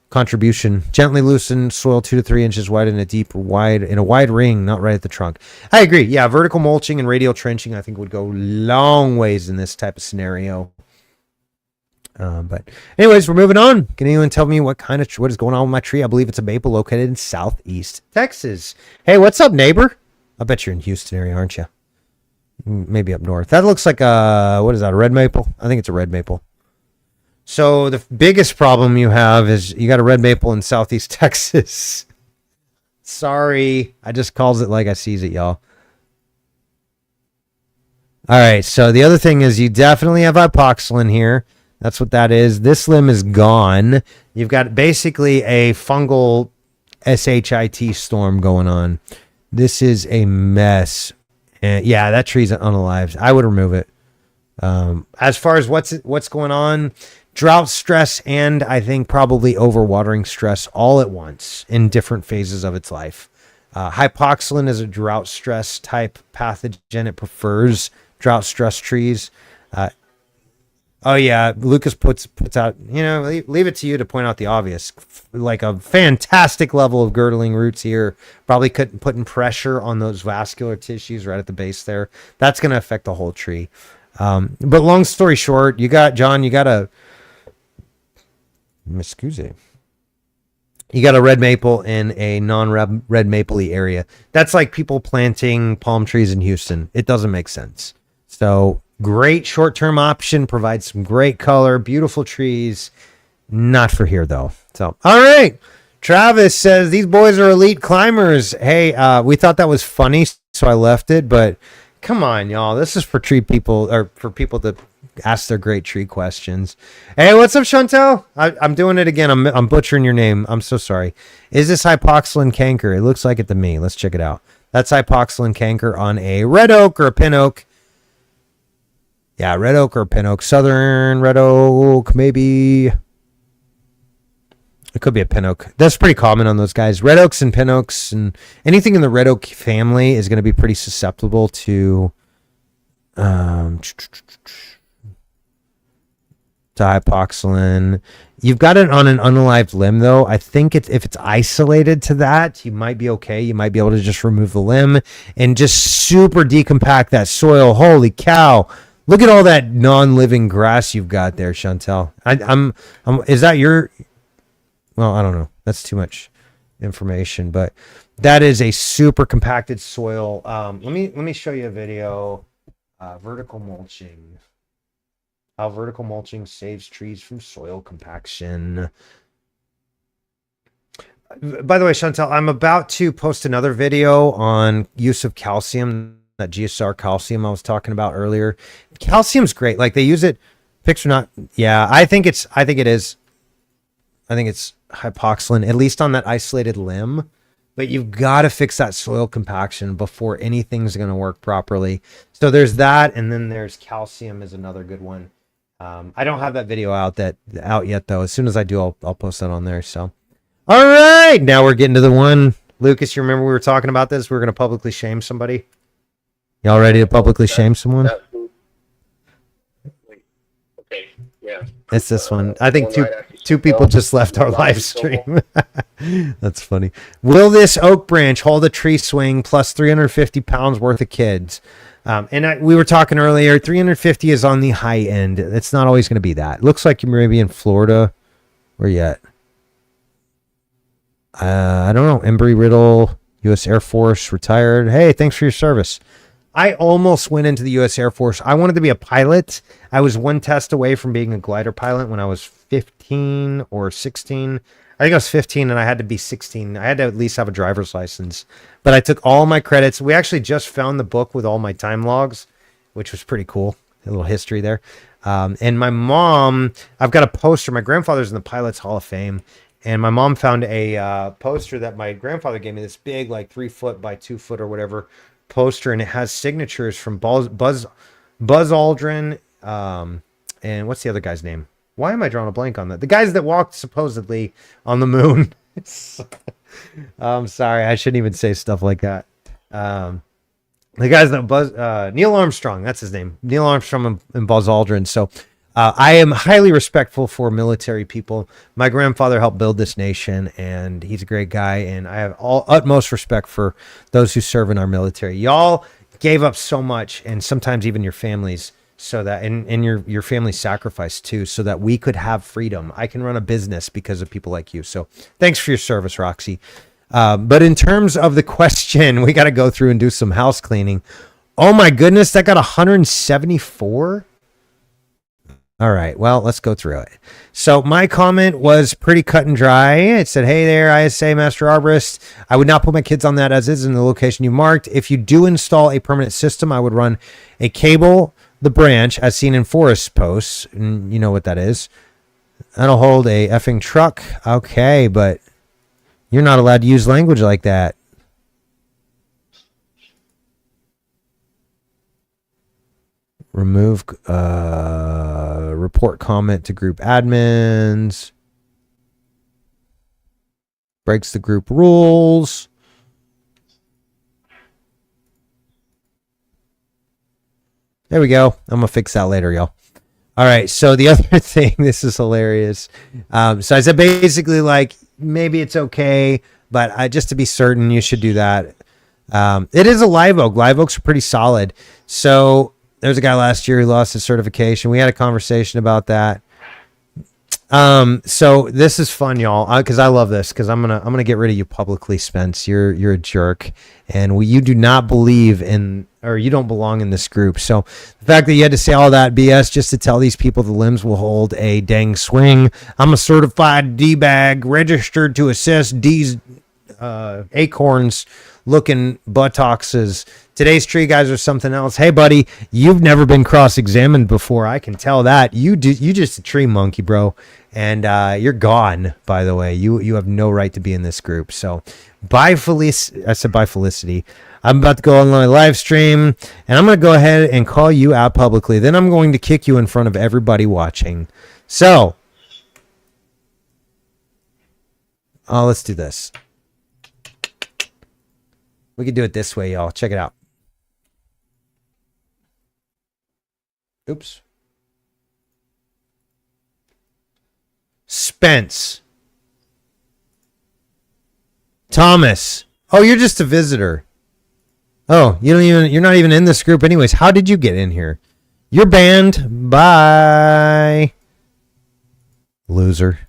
contribution. Gently loosen soil 2 to 3 inches wide in a wide ring, not right at the trunk. I agree. Yeah, vertical mulching and radial trenching I think would go long ways in this type of scenario. But anyways, we're moving on. Can anyone tell me what is going on with my tree? I believe it's a maple located in southeast Texas. Hey, what's up, neighbor? I bet you're in Houston area, aren't you? Maybe up north. That looks like what is that? A red maple? I think it's a red maple. So the biggest problem you have is you got a red maple in southeast Texas. Sorry, I just calls it like I sees it, y'all. All right, so the other thing is you definitely have hypoxylin here. That's what that is. This limb is gone. You've got basically a fungal shit storm going on. This is a mess. And yeah, that tree's unalived. I would remove it. As far as what's going on, drought stress and I think probably overwatering stress all at once in different phases of its life. Hypoxylon is a drought stress type pathogen. It prefers drought stress trees. Oh yeah, Lucas puts out, leave it to you to point out the obvious. Like a fantastic level of girdling roots here, probably putting pressure on those vascular tissues right at the base there. That's going to affect the whole tree. But long story short, you got a red maple in a non-red maple-y area. That's like people planting palm trees in Houston. It doesn't make sense. So great short-term option, provides some great color, beautiful trees. Not for here though. So, all right. Travis says these boys are elite climbers. Hey, we thought that was funny, so I left it, but come on, y'all. This is for tree people, or for people to ask their great tree questions. Hey, what's up, Chantel? I'm doing it again. I'm butchering your name. I'm so sorry. Is this hypoxylon canker? It looks like it to me. Let's check it out. That's hypoxylon canker on a red oak or a pin oak. Yeah, red oak or pin oak. Southern red oak, maybe. It could be a pin oak. That's pretty common on those guys. Red oaks and pin oaks and anything in the red oak family is going to be pretty susceptible to hypoxylon. You've got it on an unalived limb, though. I think if it's isolated to that, you might be okay. You might be able to just remove the limb and just super decompact that soil. Holy cow. Look at all that non-living grass you've got there, Chantel. Is that your... Well, I don't know. That's too much information, but that is a super compacted soil. Let me show you a video. Vertical mulching. How vertical mulching saves trees from soil compaction. By the way, Chantel, I'm about to post another video on use of calcium, that GSR calcium I was talking about earlier. Calcium's great. Like they use it. Picture not. Yeah, I think it is. I think it's hypoxylon, at least on that isolated limb. But you've got to fix that soil compaction before anything's going to work properly. So there's that, and then there's calcium is another good one. I don't have that video out yet, though. As soon as I do, I'll post that on there. So, all right, now we're getting to the one. Lucas, you remember we were talking about this? We were going to publicly shame somebody. Y'all ready to publicly shame someone? Okay, yeah. It's this one. I think two people just left our live stream. That's funny. Will this oak branch hold a tree swing plus 350 pounds worth of kids? We were talking earlier, 350 is on the high end. It's not always going to be that. It looks like you're maybe in Florida. Where you at? I don't know. Embry-Riddle, U.S. Air Force, retired. Hey, thanks for your service. I almost went into the U.S. Air Force. I wanted to be a pilot. I was one test away from being a glider pilot when I was 15 or 16. I think I was 15 and I had to be 16. I had to at least have a driver's license. But I took all my credits. We actually just found the book with all my time logs, which was pretty cool. A little history there. And my mom, I've got a poster. My grandfather's in the Pilots Hall of Fame. And my mom found a poster that my grandfather gave me, this big, like 3 foot by 2 foot or whatever poster, and it has signatures from Buzz Aldrin, and what's the other guy's name? Why am I drawing a blank on that? The guys that walked supposedly on the moon. I'm sorry, I shouldn't even say stuff like that. The guys that Neil Armstrong, that's his name. Neil Armstrong and Buzz Aldrin. So I am highly respectful for military people. My grandfather helped build this nation, and he's a great guy, and I have utmost respect for those who serve in our military. Y'all gave up so much, and sometimes even your families, so that and your family sacrificed too, so that we could have freedom. I can run a business because of people like you. So thanks for your service, Roxy. But in terms of the question, we got to go through and do some house cleaning. Oh my goodness, that got 174. All right, well, let's go through it. So my comment was pretty cut and dry. It said, hey there, ISA Master Arborist. I would not put my kids on that as is in the location you marked. If you do install a permanent system, I would run a cable the branch as seen in forest posts. And you know what that is. That'll hold a effing truck. Okay, but you're not allowed to use language like that. Remove report comment to group admins. Breaks the group rules. There we go. I'm going to fix that later, y'all. All right. So the other thing, this is hilarious. So I said basically like maybe it's okay, but just to be certain, you should do that. It is a live oak. Live oaks are pretty solid. So there's a guy last year who lost his certification. We had a conversation about that. So this is fun, y'all, because I love this, because I'm gonna get rid of you publicly, Spence. You're a jerk, and you do not believe in, or you don't belong in this group. So the fact that you had to say all that BS just to tell these people the limbs will hold a dang swing. I'm a certified D-bag, registered to assist D's acorns looking buttocks. Today's tree guys are something else. Hey, buddy, you've never been cross-examined before. I can tell that. You just a tree monkey, bro. And you're gone, by the way. You have no right to be in this group. So bye, Felicity. I said bye, Felicity. I'm about to go on my live stream, and I'm going to go ahead and call you out publicly. Then I'm going to kick you in front of everybody watching. So, let's do this. We can do it this way, y'all. Check it out. Oops. Spence. Thomas. Oh, you're just a visitor. Oh, you're not even in this group anyways. How did you get in here? You're banned. Bye. Loser.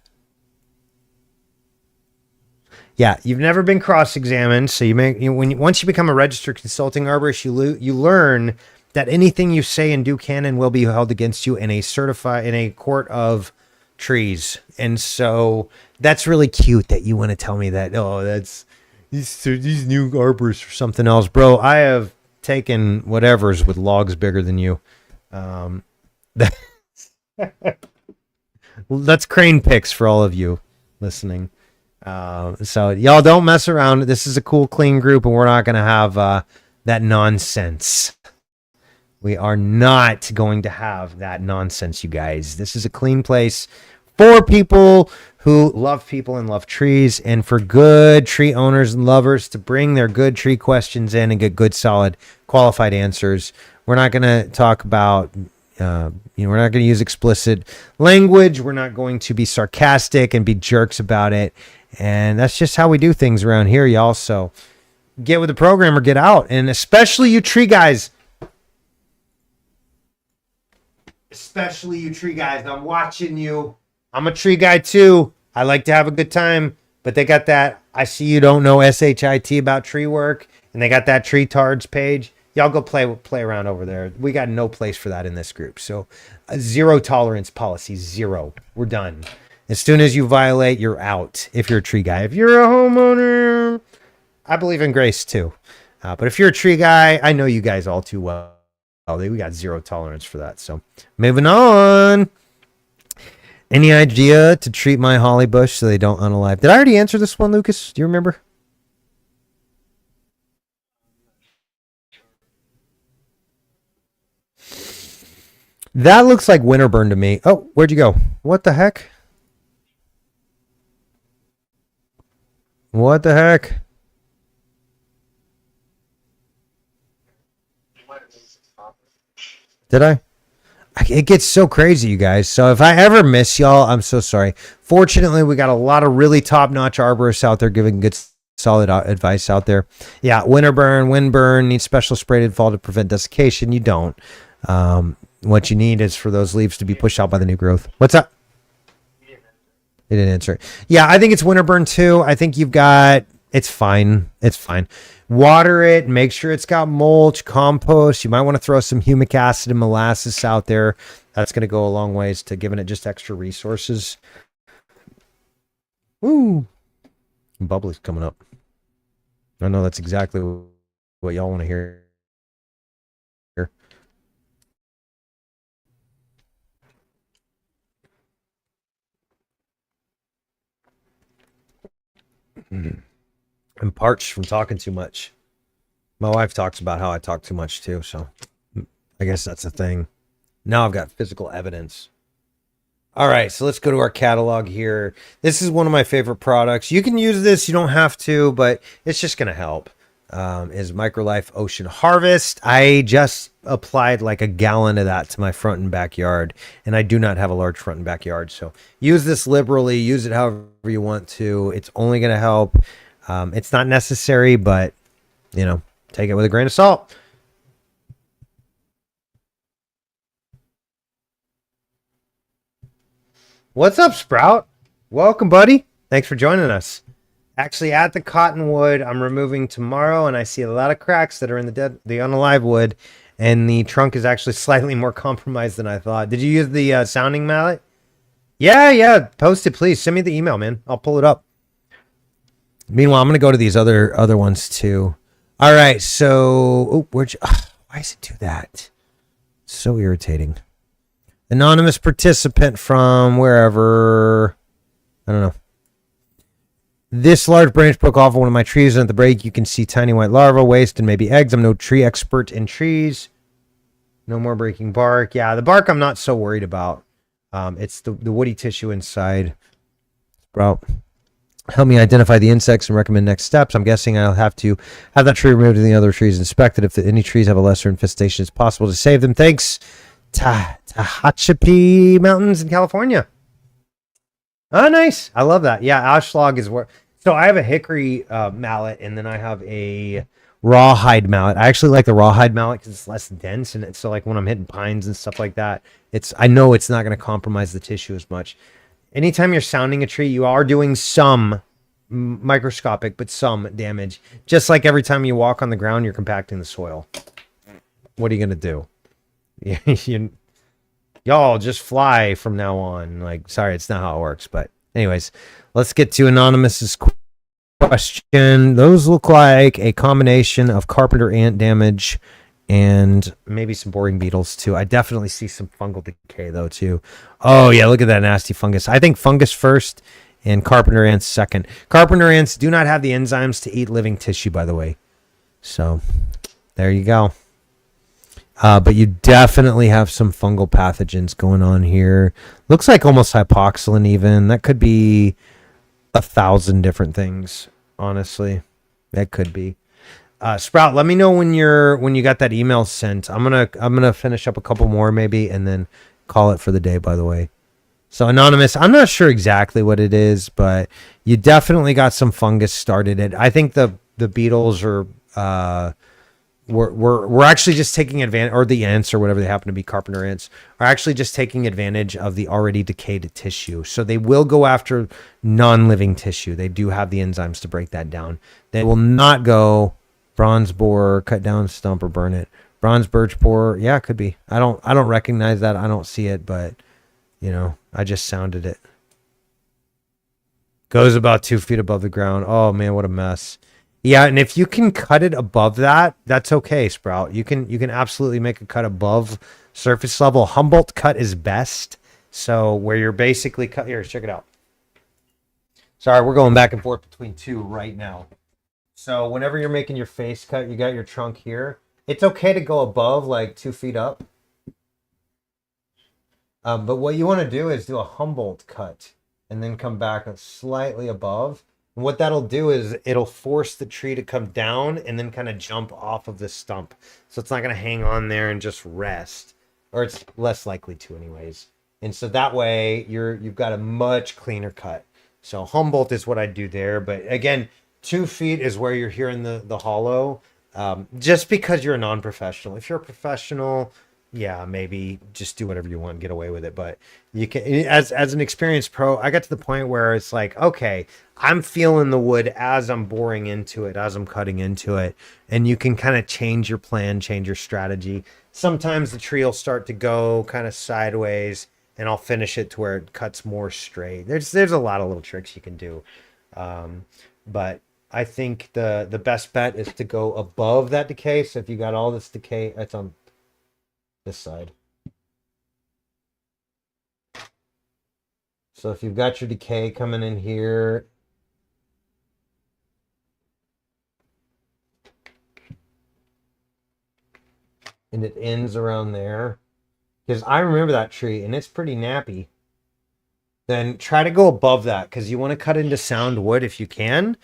Yeah, you've never been cross-examined, so once you become a registered consulting arborist, you learn that anything you say and do can and will be held against you in a court of trees. And so that's really cute that you want to tell me that. Oh, that's these new arborists or something else, bro. I have taken whatever's with logs bigger than you. That's crane picks for all of you listening. So y'all don't mess around. This is a cool, clean group, and we're not going to have that nonsense. We are not going to have that nonsense, you guys. This is a clean place for people who love people and love trees, and for good tree owners and lovers to bring their good tree questions in and get good, solid, qualified answers. We're not going to talk about, we're not going to use explicit language. We're not going to be sarcastic and be jerks about it. And that's just how we do things around here, y'all. So get with the program or get out. And especially you tree guys. Especially you tree guys. I'm watching you. I'm a tree guy too. I like to have a good time. But they got that, I see you don't know SHIT about tree work. And they got that tree tards page. Y'all go play around over there. We got no place for that in this group. So a zero tolerance policy. Zero. We're done. As soon as you violate, you're out. If you're a tree guy. If you're a homeowner, I believe in grace too. But if you're a tree guy, I know you guys all too well. We got zero tolerance for that. So moving on. Any idea to treat my holly bush so they don't unalive? Did I already answer this one, Lucas? Do you remember? That looks like winterburn to me. Oh, where'd you go? What the heck? What the heck? Did I? It gets so crazy, you guys. So if I ever miss y'all, I'm so sorry. Fortunately, we got a lot of really top-notch arborists out there giving good, solid advice out there. Yeah, winterburn, windburn, need special spray fall to prevent desiccation. You don't. What you need is for those leaves to be pushed out by the new growth. What's up? They didn't answer it. Yeah, I think it's winterburn too. I think you've got, it's fine. It's fine. Water it. Make sure it's got mulch, compost. You might want to throw some humic acid and molasses out there. That's going to go a long ways to giving it just extra resources. Woo. Bubbly's coming up. I know that's exactly what y'all want to hear. I'm parched from talking too much. My wife talks about how I talk too much too, so I guess that's a thing. Now I've got physical evidence. All right, so let's go to our catalog here. This is one of my favorite products. You can use this, you don't have to, but it's just going to help. Is Microlife Ocean Harvest. I just applied like a gallon of that to my front and backyard, and I do not have a large front and backyard, so use this liberally. Use it however you want to. It's only going to help. It's not necessary, but, you know, take it with a grain of salt. What's up, Sprout? Welcome, buddy. Thanks for joining us. Actually, at the cottonwood, I'm removing tomorrow, and I see a lot of cracks that are in the unalive wood, and the trunk is actually slightly more compromised than I thought. Did you use the sounding mallet? Yeah. Post it, please. Send me the email, man. I'll pull it up. Meanwhile, I'm going to go to these other ones, too. All right, so... why does it do that? It's so irritating. Anonymous participant from wherever. I don't know. This large branch broke off of one of my trees, and at the break, you can see tiny white larvae, waste, and maybe eggs. I'm no tree expert in trees. No more breaking bark. Yeah, the bark I'm not so worried about. It's the woody tissue inside. Sprout. Help me identify the insects and recommend next steps. I'm guessing I'll have to have that tree removed and the other trees inspected. If any trees have a lesser infestation, it's possible to save them. Thanks. Tehachapi Mountains in California. Oh, nice. I love that. Yeah, ash log is where. So I have a hickory mallet, and then I have a rawhide mallet. I actually like the rawhide mallet because it's less dense, and it's so like when I'm hitting pines and stuff like that, I know it's not going to compromise the tissue as much. Anytime you're sounding a tree, you are doing some microscopic, but some damage. Just like every time you walk on the ground, you're compacting the soil. What are you going to do? Y'all just fly from now on. Like, sorry, it's not how it works. But anyways, let's get to Anonymous's question. Those look like a combination of carpenter ant damage and maybe some boring beetles too. I definitely see some fungal decay though too. Oh yeah, look at that nasty fungus. I think fungus first and carpenter ants second. Carpenter ants do not have the enzymes to eat living tissue, by the way. So there you go. But you definitely have some fungal pathogens going on here. Looks like almost hypoxylin even. That could be 1,000 different things, honestly. That could be. Sprout, let me know when you got that email sent. I'm gonna finish up a couple more maybe and then call it for the day, by the way. So Anonymous, I'm not sure exactly what it is, but you definitely got some fungus started. I think the beetles are we're actually just taking advantage, or the ants or whatever they happen to be, carpenter ants, are actually just taking advantage of the already decayed tissue. So they will go after non-living tissue. They do have the enzymes to break that down. They will not go bronze borer, cut down stump, or burn it. Bronze birch borer, yeah, it could be. I don't recognize that. I don't see it, but you know, I just sounded it. Goes about 2 feet above the ground. Oh man, what a mess. Yeah, and if you can cut it above that, that's okay, Sprout. You can absolutely make a cut above surface level. Humboldt cut is best. So where you're basically cut here, check it out. Sorry, we're going back and forth between two right now. So whenever you're making your face cut, you got your trunk here. It's okay to go above like 2 feet up. But what you want to do is do a Humboldt cut and then come back slightly above. And what that'll do is it'll force the tree to come down and then kind of jump off of the stump. So it's not going to hang on there and just rest, or it's less likely to anyways. And so that way you've got a much cleaner cut. So Humboldt is what I do there. But again, 2 feet is where you're hearing the hollow. Just because you're a non-professional. If you're a professional, yeah, maybe just do whatever you want and get away with it. But you can, as an experienced pro, I got to the point where it's like, okay, I'm feeling the wood as I'm boring into it, as I'm cutting into it. And you can kind of change your plan, change your strategy. Sometimes the tree will start to go kind of sideways, and I'll finish it to where it cuts more straight. There's a lot of little tricks you can do. But I think the best bet is to go above that decay. So if you got all this decay, it's on this side. So if you've got your decay coming in here, and it ends around there, because I remember that tree and it's pretty nappy, then try to go above that, because you want to cut into sound wood if you can.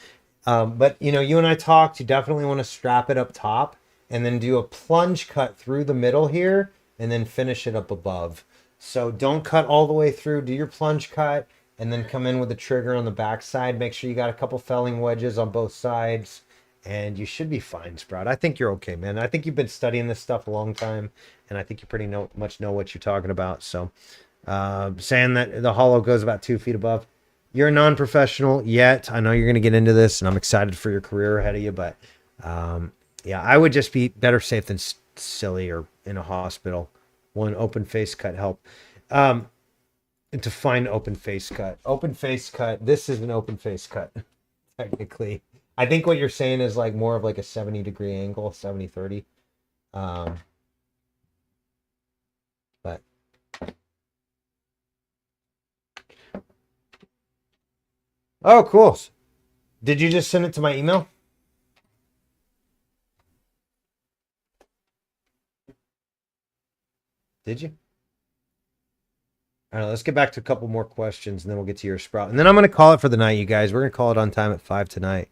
But you know, you and I talked, you definitely want to strap it up top and then do a plunge cut through the middle here and then finish it up above. So don't cut all the way through, do your plunge cut and then come in with the trigger on the back side. Make sure you got a couple felling wedges on both sides and you should be fine, Sprout. I think you're okay, man. I think you've been studying this stuff a long time and I think you pretty much know what you're talking about. So saying that the hollow goes about 2 feet above. You're a non-professional yet. I know you're going to get into this, and I'm excited for your career ahead of you. But yeah, I would just be better safe than silly or in a hospital. One open face cut help. To find open face cut. Open face cut. This is an open face cut, technically. I think what you're saying is like more of like a 70-degree angle, 70-30. But oh, cool. Did you just send it to my email? Did you? All right, let's get back to a couple more questions and then we'll get to your Sprout. And then I'm going to call it for the night, you guys. We're going to call it on time at 5 tonight.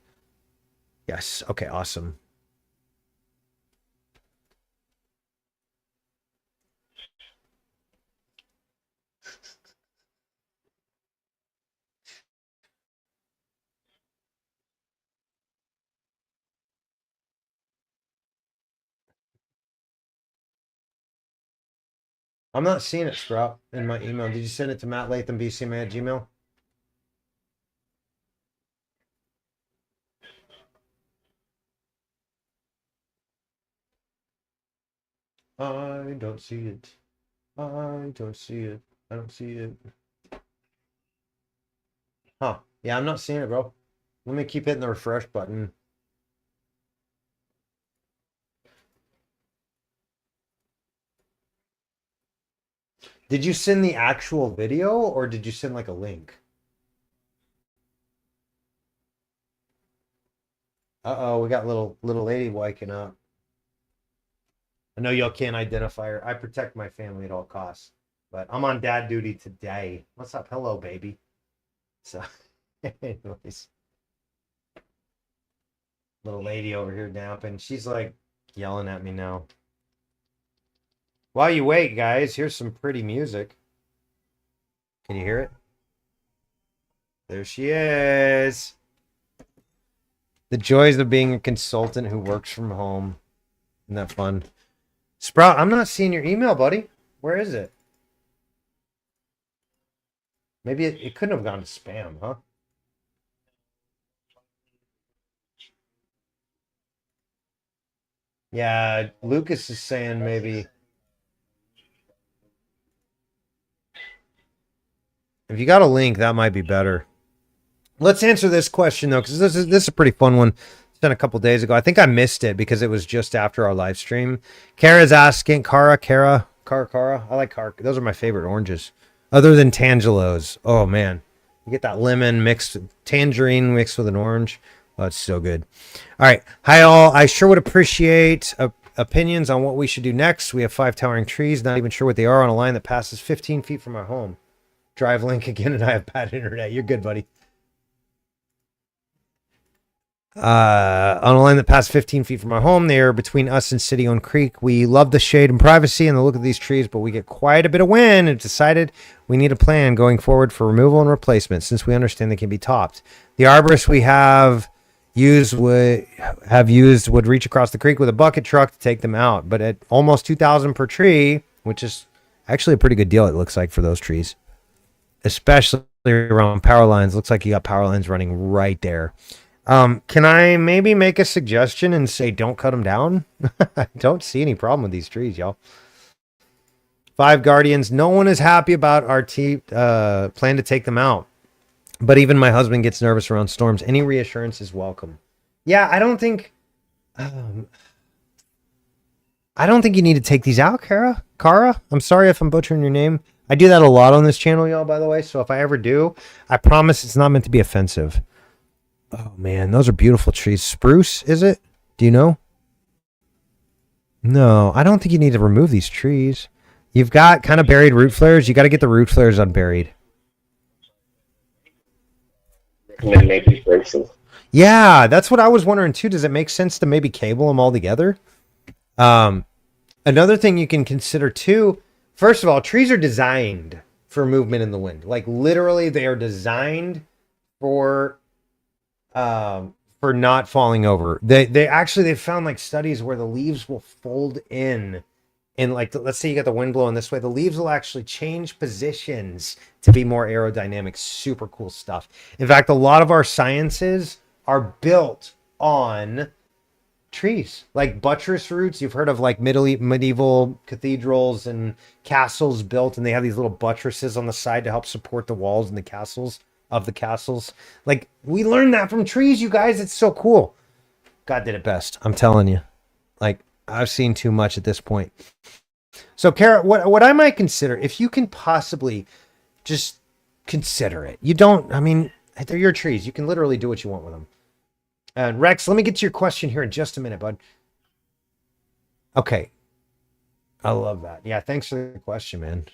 Yes. Okay, awesome. I'm not seeing it, Sprout, in my email. Did you send it to mattlathambcman@gmail.com? I don't see it. I don't see it. I don't see it. Huh. Yeah, I'm not seeing it, bro. Let me keep hitting the refresh button. Did you send the actual video or did you send like a link? Uh-oh, we got little lady waking up. I know y'all can't identify her. I protect my family at all costs. But I'm on dad duty today. What's up? Hello, baby. So, anyways. Little lady over here napping. She's like yelling at me now. While you wait, guys, here's some pretty music. Can you hear it? There she is. The joys of being a consultant who works from home. Isn't that fun? Sprout, I'm not seeing your email, buddy. Where is it? Maybe it couldn't have gone to spam, huh? Yeah, Lucas is saying maybe. If you got a link, that might be better. Let's answer this question, though, because this is a pretty fun one. It's been a couple days ago. I think I missed it because it was just after our live stream. Kara's asking, Kara. I like Kara. Those are my favorite oranges. Other than Tangelos. Oh, man. You get that lemon mixed, tangerine mixed with an orange. Oh, it's so good. All right. Hi, all. I sure would appreciate opinions on what we should do next. We have 5 towering trees. Not even sure what they are on a line that passes 15 feet from our home. Drive link again, and I have bad internet. You're good, buddy. On a line that passed 15 feet from our home, they are between us and city-owned creek. We love the shade and privacy and the look of these trees, but we get quite a bit of wind and decided we need a plan going forward for removal and replacement since we understand they can be topped. The arborist we have used would reach across the creek with a bucket truck to take them out, but at almost $2,000 per tree, which is actually a pretty good deal, it looks like, for those trees, especially around power lines. Looks like you got power lines running right there. Can I maybe make a suggestion and say don't cut them down? I don't see any problem with these trees, y'all. 5 guardians. No one is happy about our plan to take them out. But even my husband gets nervous around storms. Any reassurance is welcome. Yeah, I don't think you need to take these out, Kara. I'm sorry if I'm butchering your name. I do that a lot on this channel, y'all, by the way. So if I ever do, I promise it's not meant to be offensive. Oh, man, those are beautiful trees. Spruce, is it? Do you know? No, I don't think you need to remove these trees. You've got kind of buried root flares. You got to get the root flares unburied. And then maybe braces. Yeah, that's what I was wondering too. Does it make sense to maybe cable them all together? Another thing you can consider too, first of all, trees are designed for movement in the wind. Like literally they are designed for not falling over. They found like studies where the leaves will fold in and like let's say you got the wind blowing this way, the leaves will actually change positions to be more aerodynamic. Super cool stuff. In fact, a lot of our sciences are built on trees, like buttress roots. You've heard of like medieval cathedrals and castles built, and they have these little buttresses on the side to help support the walls and the castles of the castles. Like we learned that from trees, you guys. It's so cool. God did it best. I'm telling you. Like I've seen too much at this point. So, Kara, what I might consider, if you can possibly just consider it. You don't. I mean, they're your trees. You can literally do what you want with them. And Rex, let me get to your question here in just a minute, bud. Okay. I love that. Yeah, thanks for the question, man.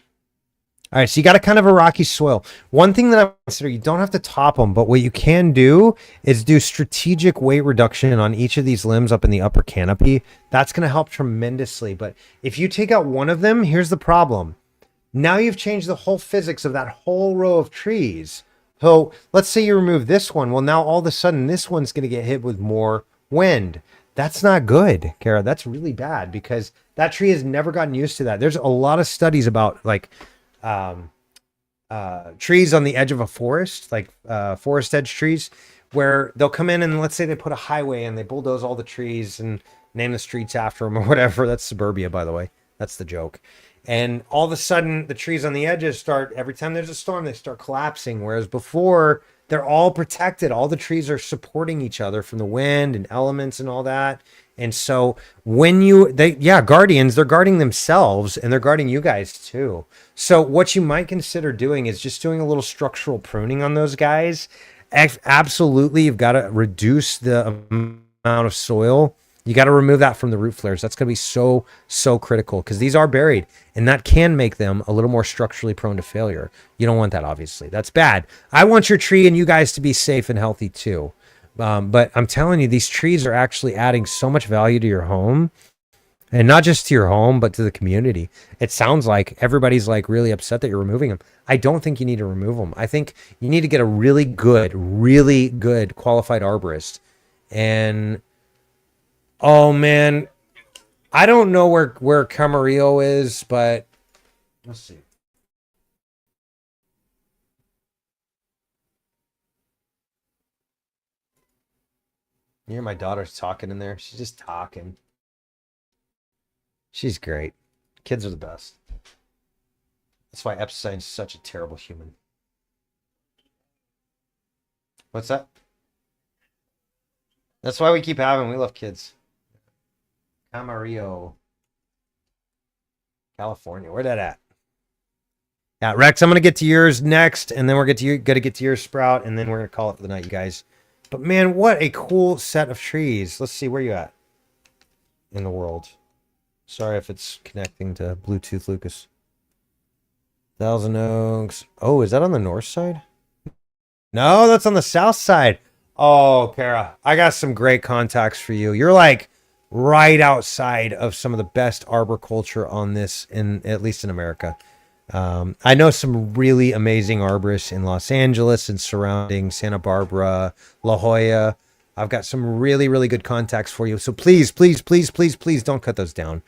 All right, so you got a kind of a rocky soil. One thing that I consider, you don't have to top them, but what you can do is do strategic weight reduction on each of these limbs up in the upper canopy. That's going to help tremendously. But if you take out one of them, here's the problem. Now you've changed the whole physics of that whole row of trees. So let's say you remove this one. Well, now all of a sudden this one's going to get hit with more wind. That's not good, Kara. That's really bad because that tree has never gotten used to that. There's a lot of studies about like trees on the edge of a forest, like forest edge trees, where they'll come in and let's say they put a highway and they bulldoze all the trees and name the streets after them or whatever. That's suburbia, by the way. That's the joke. And all of a sudden, the trees on the edges start, every time there's a storm, they start collapsing. Whereas before, they're all protected. All the trees are supporting each other from the wind and elements and all that. And so when guardians, they're guarding themselves and they're guarding you guys too. So what you might consider doing is just doing a little structural pruning on those guys. Absolutely, you've got to reduce the amount of soil. You got to remove that from the root flares. That's going to be so critical because these are buried and that can make them a little more structurally prone to failure. You don't want that, obviously. That's bad. I want your tree and you guys to be safe and healthy too. But I'm telling you, these trees are actually adding so much value to your home and not just to your home, but to the community. It sounds like everybody's like really upset that you're removing them. I don't think you need to remove them. I think you need to get a really good qualified arborist. And oh man, I don't know where Camarillo is, but let's see. You hear my daughter's talking in there? She's just talking. She's great. Kids are the best. That's why Epstein's such a terrible human. What's that? That's why we keep having. We love kids. Camarillo, California. Where that at? Yeah, Rex, I'm gonna get to yours next, and then we're gonna get to your Sprout, and then we're gonna call it for the night, you guys. But man, what a cool set of trees. Let's see, where you at in the world? Sorry if it's connecting to Bluetooth, Lucas. Thousand Oaks. Oh, is that on the north side? No, that's on the south side. Oh, Kara, I got some great contacts for you. You're like right outside of some of the best arboriculture on this, at least in America. I know some really amazing arborists in Los Angeles and surrounding Santa Barbara, La Jolla. I've got some really good contacts for you. So please don't cut those down.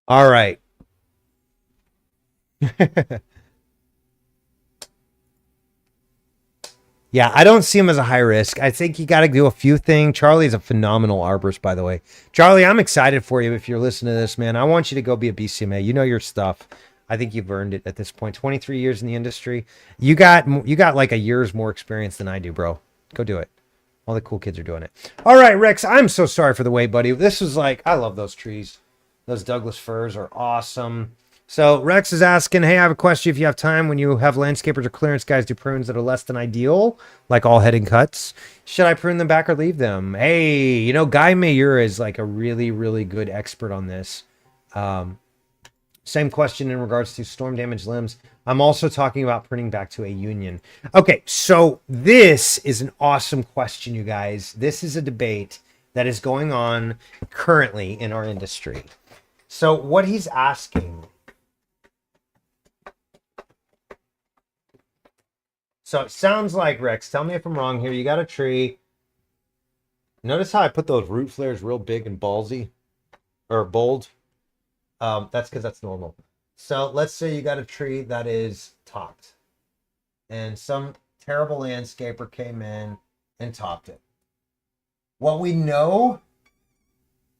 All right. Yeah, I don't see him as a high risk. I think you got to do a few things. Charlie's a phenomenal arborist, by the way. Charlie, I'm excited for you if you're listening to this, man. I want you to go be a BCMA. You know your stuff. I think you've earned it at this point. 23 years in the industry. You got like a year's more experience than I do, bro. Go do it. All the cool kids are doing it. All right, Rex, I'm so sorry for the wait, buddy. This was like, I love those trees. Those Douglas firs are awesome. So Rex is asking, hey, I have a question. If you have time, when you have landscapers or clearance guys do prunes that are less than ideal, like all heading cuts, should I prune them back or leave them? Hey, you know, Guy Mayer is like a really, really good expert on this. Same question in regards to storm damaged limbs. I'm also talking about pruning back to a union. Okay, so this is an awesome question, you guys. This is a debate that is going on currently in our industry. So what he's asking... So it sounds like, Rex, tell me if I'm wrong here. You got a tree. Notice how I put those root flares real big and ballsy or bold. That's because that's normal. So let's say you got a tree that is topped and some terrible landscaper came in and topped it. What we know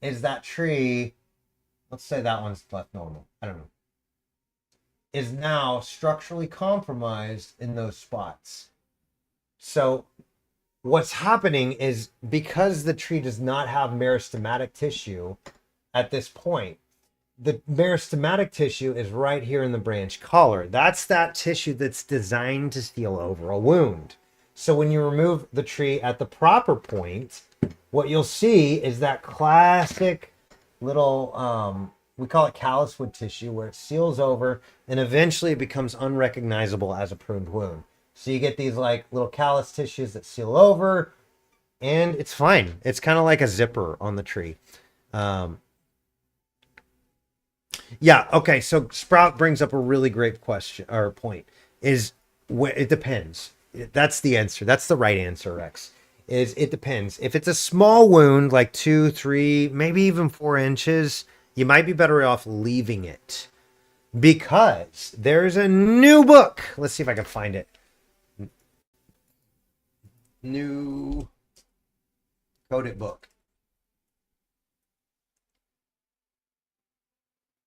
is that tree, let's say that one's left normal. I don't know. Is now structurally compromised in those spots. So what's happening is because the tree does not have meristematic tissue at this point, the meristematic tissue is right here in the branch collar. That's that tissue that's designed to seal over a wound. So when you remove the tree at the proper point, what you'll see is that classic little, we call it callus wood tissue, where it seals over and eventually it becomes unrecognizable as a pruned wound. So you get these like little callus tissues that seal over and it's fine. It's kind of like a zipper on the tree. Yeah, okay, so Sprout brings up a really great question or point. Is it depends. That's the answer. That's the right answer, Rex. Is it depends. If it's a small wound, like 2, 3, maybe even 4 inches, you might be better off leaving it. Because there's a new book. Let's see if I can find it. New coded book.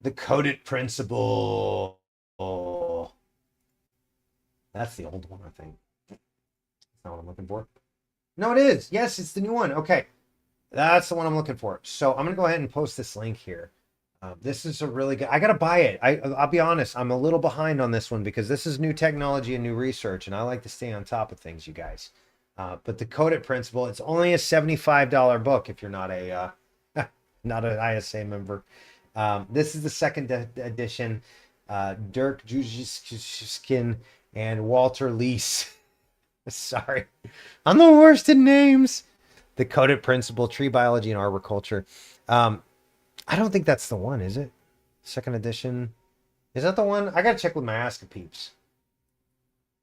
The coded principle. Oh, that's the old one, I think. That's not what I'm looking for. No, it is. Yes, it's the new one. Okay. That's the one I'm looking for. So I'm going to go ahead and post this link here. This is a really good... I got to buy it. I'll be honest. I'm a little behind on this one because this is new technology and new research, and I like to stay on top of things, you guys. But the coded principle, it's only a $75 book if you're not a not an ISA member. This is the second edition. Dirk Jujiskin and Walter Leese. Sorry. I'm the worst at names. The Coded Principle, Tree Biology and Arboriculture. I don't think that's the one, is it? Second edition. Is that the one? I got to check with my Aska peeps.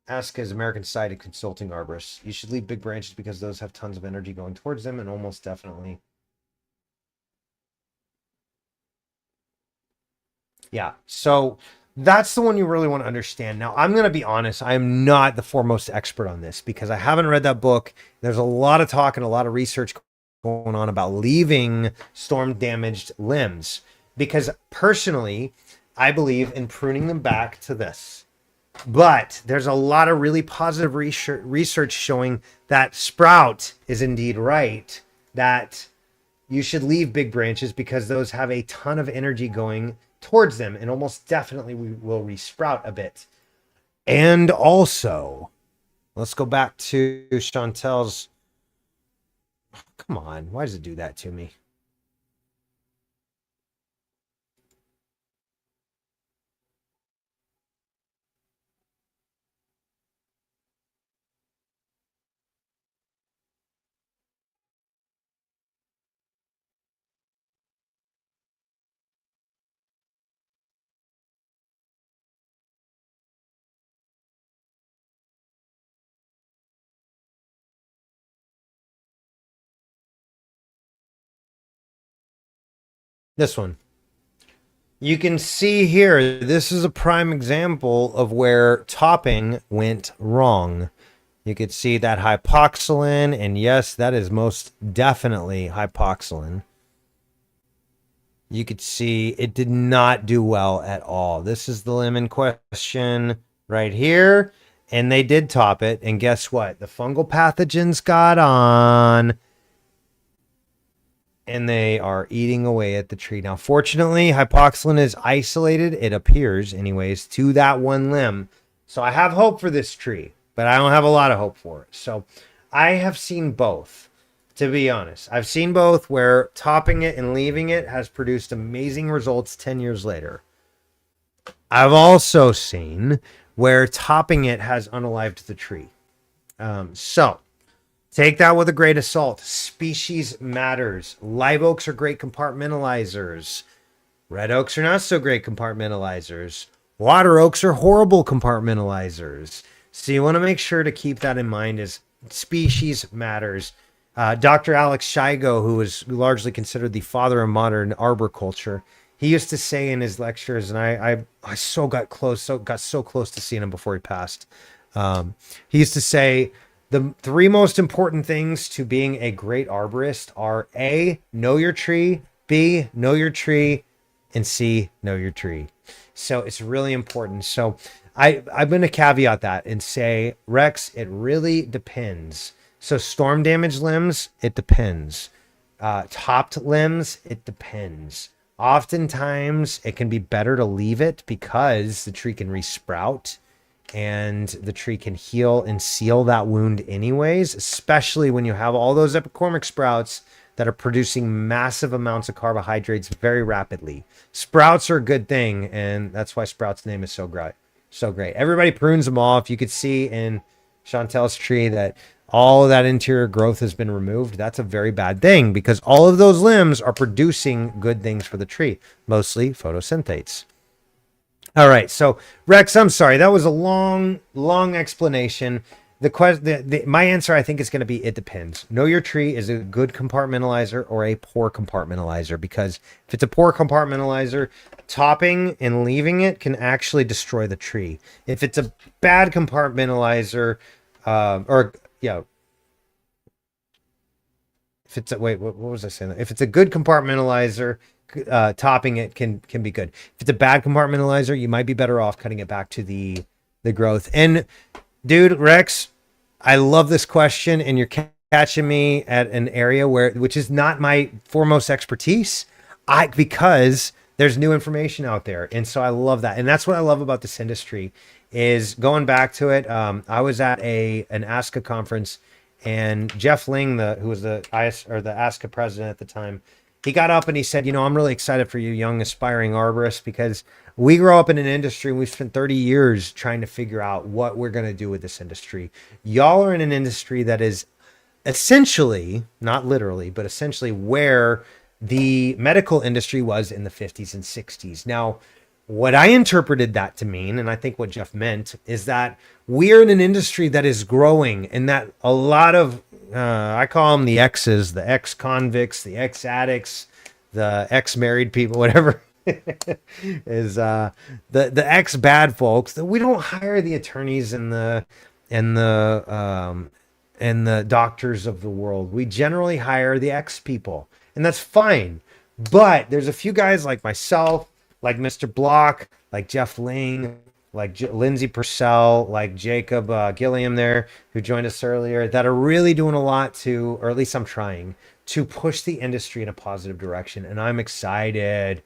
Aska is American Society of Consulting Arborists. You should leave big branches because those have tons of energy going towards them and almost definitely... Yeah, so that's the one you really want to understand. Now, I'm going to be honest. I am not the foremost expert on this because I haven't read that book. There's a lot of talk and a lot of research going on about leaving storm-damaged limbs because personally, I believe in pruning them back to this. But there's a lot of really positive research showing that Sprout is indeed right, that you should leave big branches because those have a ton of energy going towards them and almost definitely we will resprout a bit. And also, let's go back to Chantel's. Come on, why does it do that to me? This one. You can see here, this is a prime example of where topping went wrong. You could see that hypoxylin, and yes, that is most definitely hypoxylin. You could see it did not do well at all. This is the limb in question right here. And they did top it. And guess what? The fungal pathogens got on. And they are eating away at the tree. Now, fortunately, hypoxylin is isolated, it appears anyways, to that one limb. So I have hope for this tree, but I don't have a lot of hope for it. So I have seen both. To be honest, I've seen both where topping it and leaving it has produced amazing results 10 years later. I've also seen where topping it has unalived the tree. So take that with a grain of salt. Species matters. Live oaks are great compartmentalizers. Red oaks are not so great compartmentalizers. Water oaks are horrible compartmentalizers. So you want to make sure to keep that in mind as species matters. Dr. Alex Shigo, who is largely considered the father of modern arboriculture, he used to say in his lectures, and I got so close to seeing him before he passed. He used to say the three most important things to being a great arborist are A, know your tree, B, know your tree, and C, know your tree. So it's really important. So I'm going to caveat that and say, Rex, it really depends. So storm damaged limbs, it depends. Topped limbs, it depends. Oftentimes, it can be better to leave it because the tree can resprout and the tree can heal and seal that wound anyways, especially when you have all those epicormic sprouts that are producing massive amounts of carbohydrates very rapidly. Sprouts are a good thing, and that's why Sprout's name is so great. So great. Everybody prunes them off. You could see in Chantel's tree that all of that interior growth has been removed. That's a very bad thing because all of those limbs are producing good things for the tree, mostly photosynthetes. All right, so Rex, I'm sorry. That was a long explanation. My answer, I think, is going to be it depends. Know your tree is a good compartmentalizer or a poor compartmentalizer, because if it's a poor compartmentalizer, topping and leaving it can actually destroy the tree. If it's a bad compartmentalizer, if it's a, wait, what was I saying? If it's a good compartmentalizer, topping it can be good. If it's a bad compartmentalizer, you might be better off cutting it back to the growth. And dude, Rex, I love this question, and you're catching me at an area which is not my foremost expertise, because there's new information out there, and so I love that. And that's what I love about this industry is going back to it. I was at an ASCA conference, and Jeff Ling, who was the ASCA president at the time, he got up and he said, I'm really excited for you young aspiring arborists, because we grow up in an industry and we've spent 30 years trying to figure out what we're going to do with this industry. Y'all are in an industry that is essentially, not literally, but essentially where the medical industry was in the 50s and 60s. Now, what I interpreted that to mean, and I think what Jeff meant, is that we're in an industry that is growing, and that a lot of, I call them the X's, the ex-convicts, the ex-addicts, the ex-married people, whatever, is the ex-bad folks, that we don't hire the attorneys and the doctors of the world. We generally hire the ex-people, and that's fine. But there's a few guys like myself, like Mr. Block, like Jeff Ling, like Lindsay Purcell, like Jacob Gilliam there, who joined us earlier, that are really doing a lot to, or at least I'm trying, to push the industry in a positive direction. And I'm excited.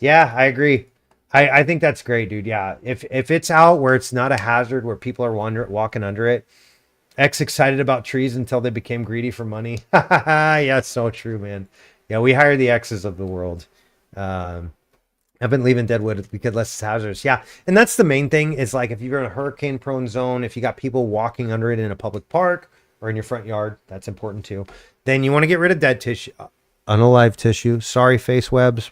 Yeah, I agree. I think that's great, dude. Yeah, if it's out where it's not a hazard, where people are walking under it, excited about trees until they became greedy for money. Yeah, it's so true, man. Yeah, we hire the X's of the world. I've been leaving deadwood because less hazardous. Yeah, and that's the main thing, is like if you're in a hurricane prone zone, if you got people walking under it in a public park or in your front yard, that's important too. Then you want to get rid of dead tissue, unalive tissue. Sorry, face webs.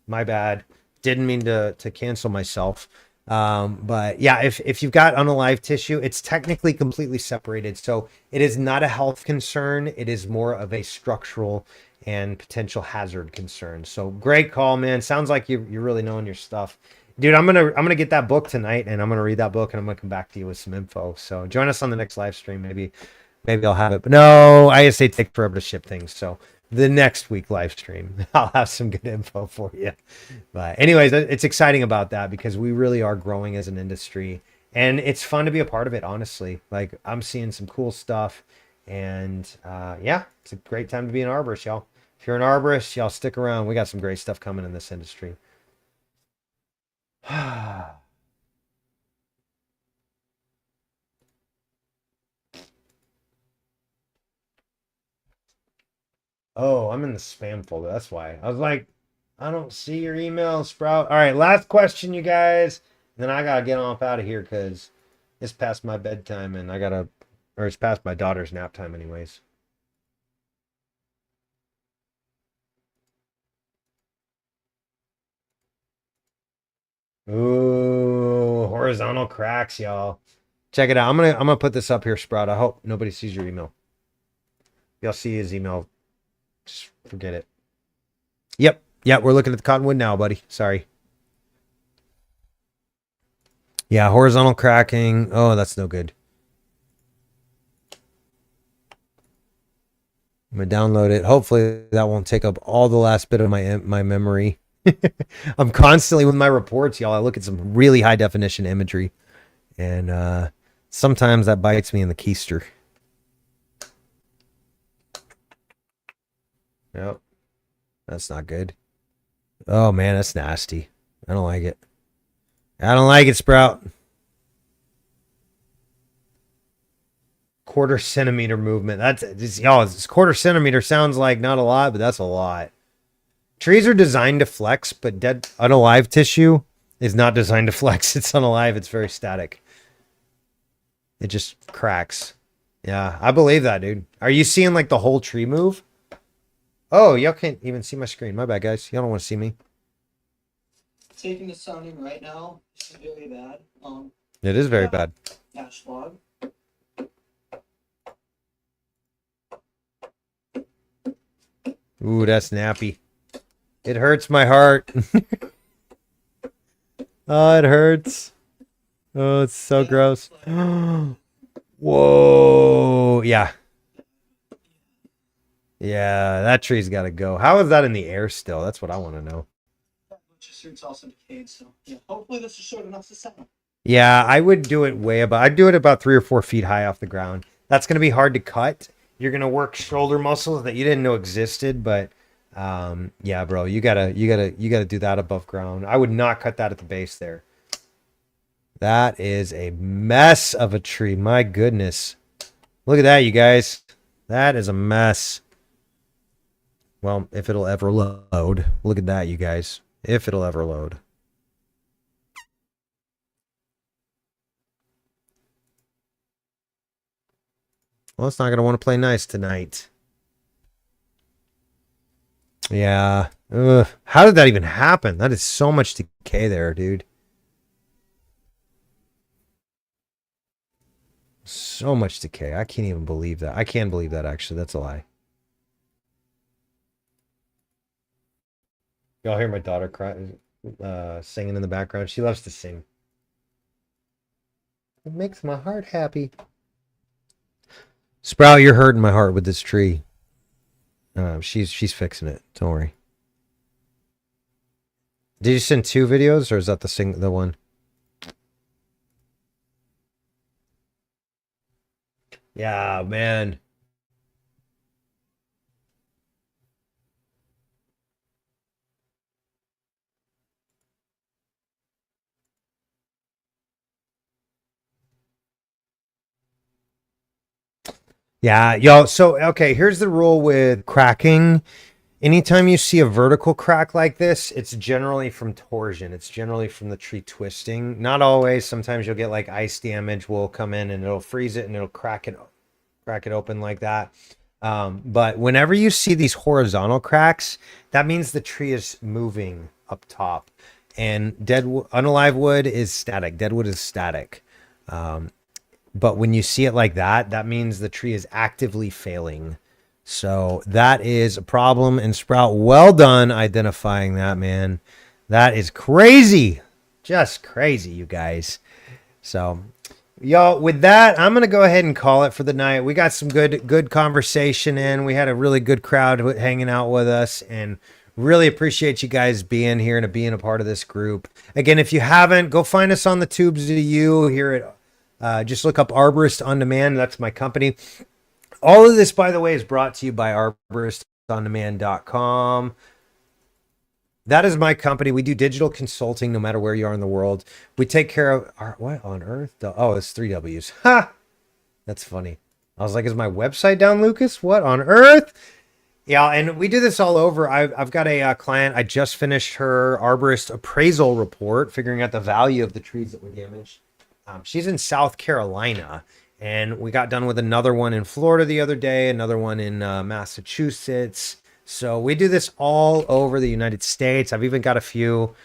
My bad. Didn't mean to cancel myself. But yeah, if you've got unalive tissue, it's technically completely separated. So it is not a health concern. It is more of a structural and potential hazard concern. So great call, man. Sounds like you're really knowing your stuff. Dude, I'm gonna get that book tonight, and I'm gonna read that book, and I'm gonna come back to you with some info. So join us on the next live stream. Maybe I'll have it. But no, ISA take forever to ship things. So the next week live stream, I'll have some good info for you. But anyways, it's exciting about that because we really are growing as an industry, and it's fun to be a part of it. Honestly, like I'm seeing some cool stuff, and yeah, it's a great time to be an arborist, y'all. If you're an arborist, y'all stick around. We got some great stuff coming in this industry. Oh, I'm in the spam folder. That's why. I was like, I don't see your email, Sprout. All right, last question, you guys. Then I gotta get off out of here because it's past my bedtime and or it's past my daughter's nap time, anyways. Ooh, horizontal cracks, y'all. Check it out. I'm gonna put this up here, Sprout. I hope nobody sees your email. Y'all see his email. Just forget it. Yep. Yeah, we're looking at the cottonwood now, buddy. Sorry. Yeah, horizontal cracking. Oh, that's no good. I'm gonna download it. Hopefully that won't take up all the last bit of my memory. I'm constantly with my reports, y'all. I look at some really high definition imagery, and sometimes that bites me in the keister. Yep. That's not good. Oh man, that's nasty. I don't like it. I don't like it, Sprout. Quarter centimeter movement. Y'all, this quarter centimeter sounds like not a lot, but that's a lot. Trees are designed to flex, but dead unalive tissue is not designed to flex. It's unalive. It's very static. It just cracks. Yeah, I believe that, dude. Are you seeing like the whole tree move? Oh, y'all can't even see my screen. My bad, guys. Y'all don't want to see me. Taking the sounding right now. This is very bad. It is very bad. Ash log. Ooh, that's nappy. It hurts my heart. Oh, it hurts. Oh, it's so gross. Whoa. Yeah. Yeah, that tree's got to go. How is that in the air still? That's what I want to know. It's also decayed, so yeah. Hopefully this is short enough to sound. Yeah, I would do it I'd do it about 3 or 4 feet high off the ground. That's going to be hard to cut. You're going to work shoulder muscles that you didn't know existed, but yeah, bro, you gotta do that above ground. I would not cut that at the base there. That is a mess of a tree. My goodness. Look at that, you guys. That is a mess. Well, if it'll ever load. Look at that, you guys. If it'll ever load. Well, it's not going to want to play nice tonight. Yeah. Ugh. How did that even happen? That is so much decay there, dude. So much decay. I can't even believe that. I can't believe that, actually. That's a lie. Y'all hear my daughter cry, singing in the background. She loves to sing. It makes my heart happy. Sprout, you're hurting my heart with this tree. She's fixing it. Don't worry. Did you send 2 videos, or is that the one? Yeah, man. Yeah, y'all. So, okay, here's the rule with cracking. Anytime you see a vertical crack like this, it's generally from torsion. It's generally from the tree twisting. Not always. Sometimes you'll get like ice damage will come in and it'll freeze it and it'll crack it open like that. But whenever you see these horizontal cracks, that means the tree is moving up top. And unalive wood is static. Dead wood is static. But when you see it like that, that means the tree is actively failing. So that is a problem. And Sprout, well done identifying that, man. That is crazy. Just crazy, you guys. So, y'all, with that, I'm gonna go ahead and call it for the night. We got some good conversation in. We had a really good crowd hanging out with us, and really appreciate you guys being here and being a part of this group. Again, if you haven't, go find us on the tubes of you here at just look up Arborist on Demand. That's my company. All of this, by the way, is brought to you by arboristondemand.com. That is my company. We do digital consulting no matter where you are in the world. We take care of what on earth? Oh, it's 3 W's. Ha! That's funny. I was like, is my website down, Lucas? What on earth? Yeah, and we do this all over. I've got a client. I just finished her arborist appraisal report, figuring out the value of the trees that were damaged. She's in South Carolina, and we got done with another one in Florida the other day, another one in Massachusetts. So we do this all over the United States. I've even got a few.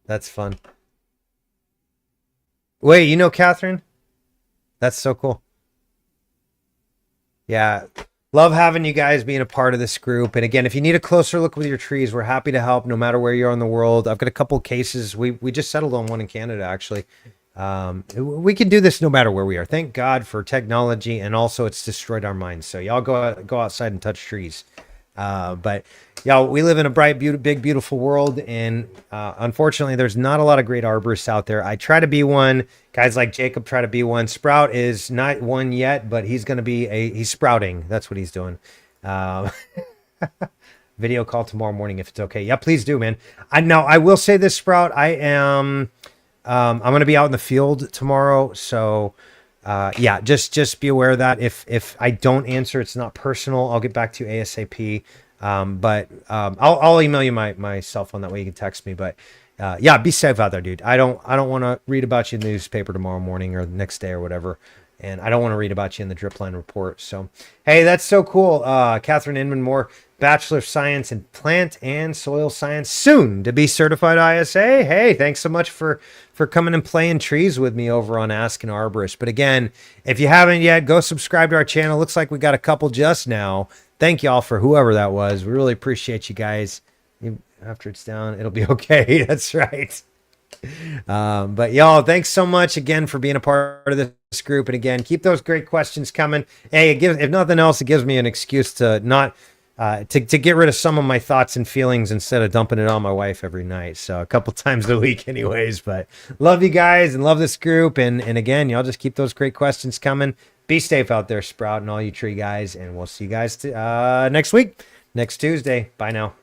That's fun. Wait, you know Catherine? That's so cool. Yeah. Love having you guys being a part of this group. And again, if you need a closer look with your trees, we're happy to help no matter where you are in the world. I've got a couple cases. We just settled on one in Canada, actually. We can do this no matter where we are. Thank God for technology, and also it's destroyed our minds. So y'all go outside and touch trees. But y'all, we live in a bright, big, beautiful world, and unfortunately, there's not a lot of great arborists out there. I try to be one. Guys like Jacob try to be one. Sprout is not one yet, but he's going to be he's sprouting. That's what he's doing. Video call tomorrow morning if it's okay. Yeah, please do, man. I will say this, Sprout. I'm going to be out in the field tomorrow, so yeah, just be aware of that. If I don't answer, it's not personal. I'll get back to you ASAP. But I'll email you my cell phone. That way you can text me. But yeah, be safe out there, dude. I don't want to read about you in the newspaper tomorrow morning or the next day or whatever. And I don't want to read about you in the drip line report. So, hey, that's so cool. Catherine Inman Moore, Bachelor of Science in Plant and Soil Science, soon to be certified ISA. Hey, thanks so much for coming and playing trees with me over on Ask an Arborist. But again, if you haven't yet, go subscribe to our channel. Looks like we got a couple just now. Thank y'all for whoever that was. We really appreciate you guys. After it's down, it'll be okay. That's right. But y'all, thanks so much again for being a part of this group. And again, keep those great questions coming. Hey, if nothing else, it gives me an excuse to not to get rid of some of my thoughts and feelings instead of dumping it on my wife every night. So a couple times a week anyways. But love you guys and love this group. And again, y'all just keep those great questions coming. Be safe out there, Sprout, and all you tree guys. And we'll see you guys next week, next Tuesday. Bye now.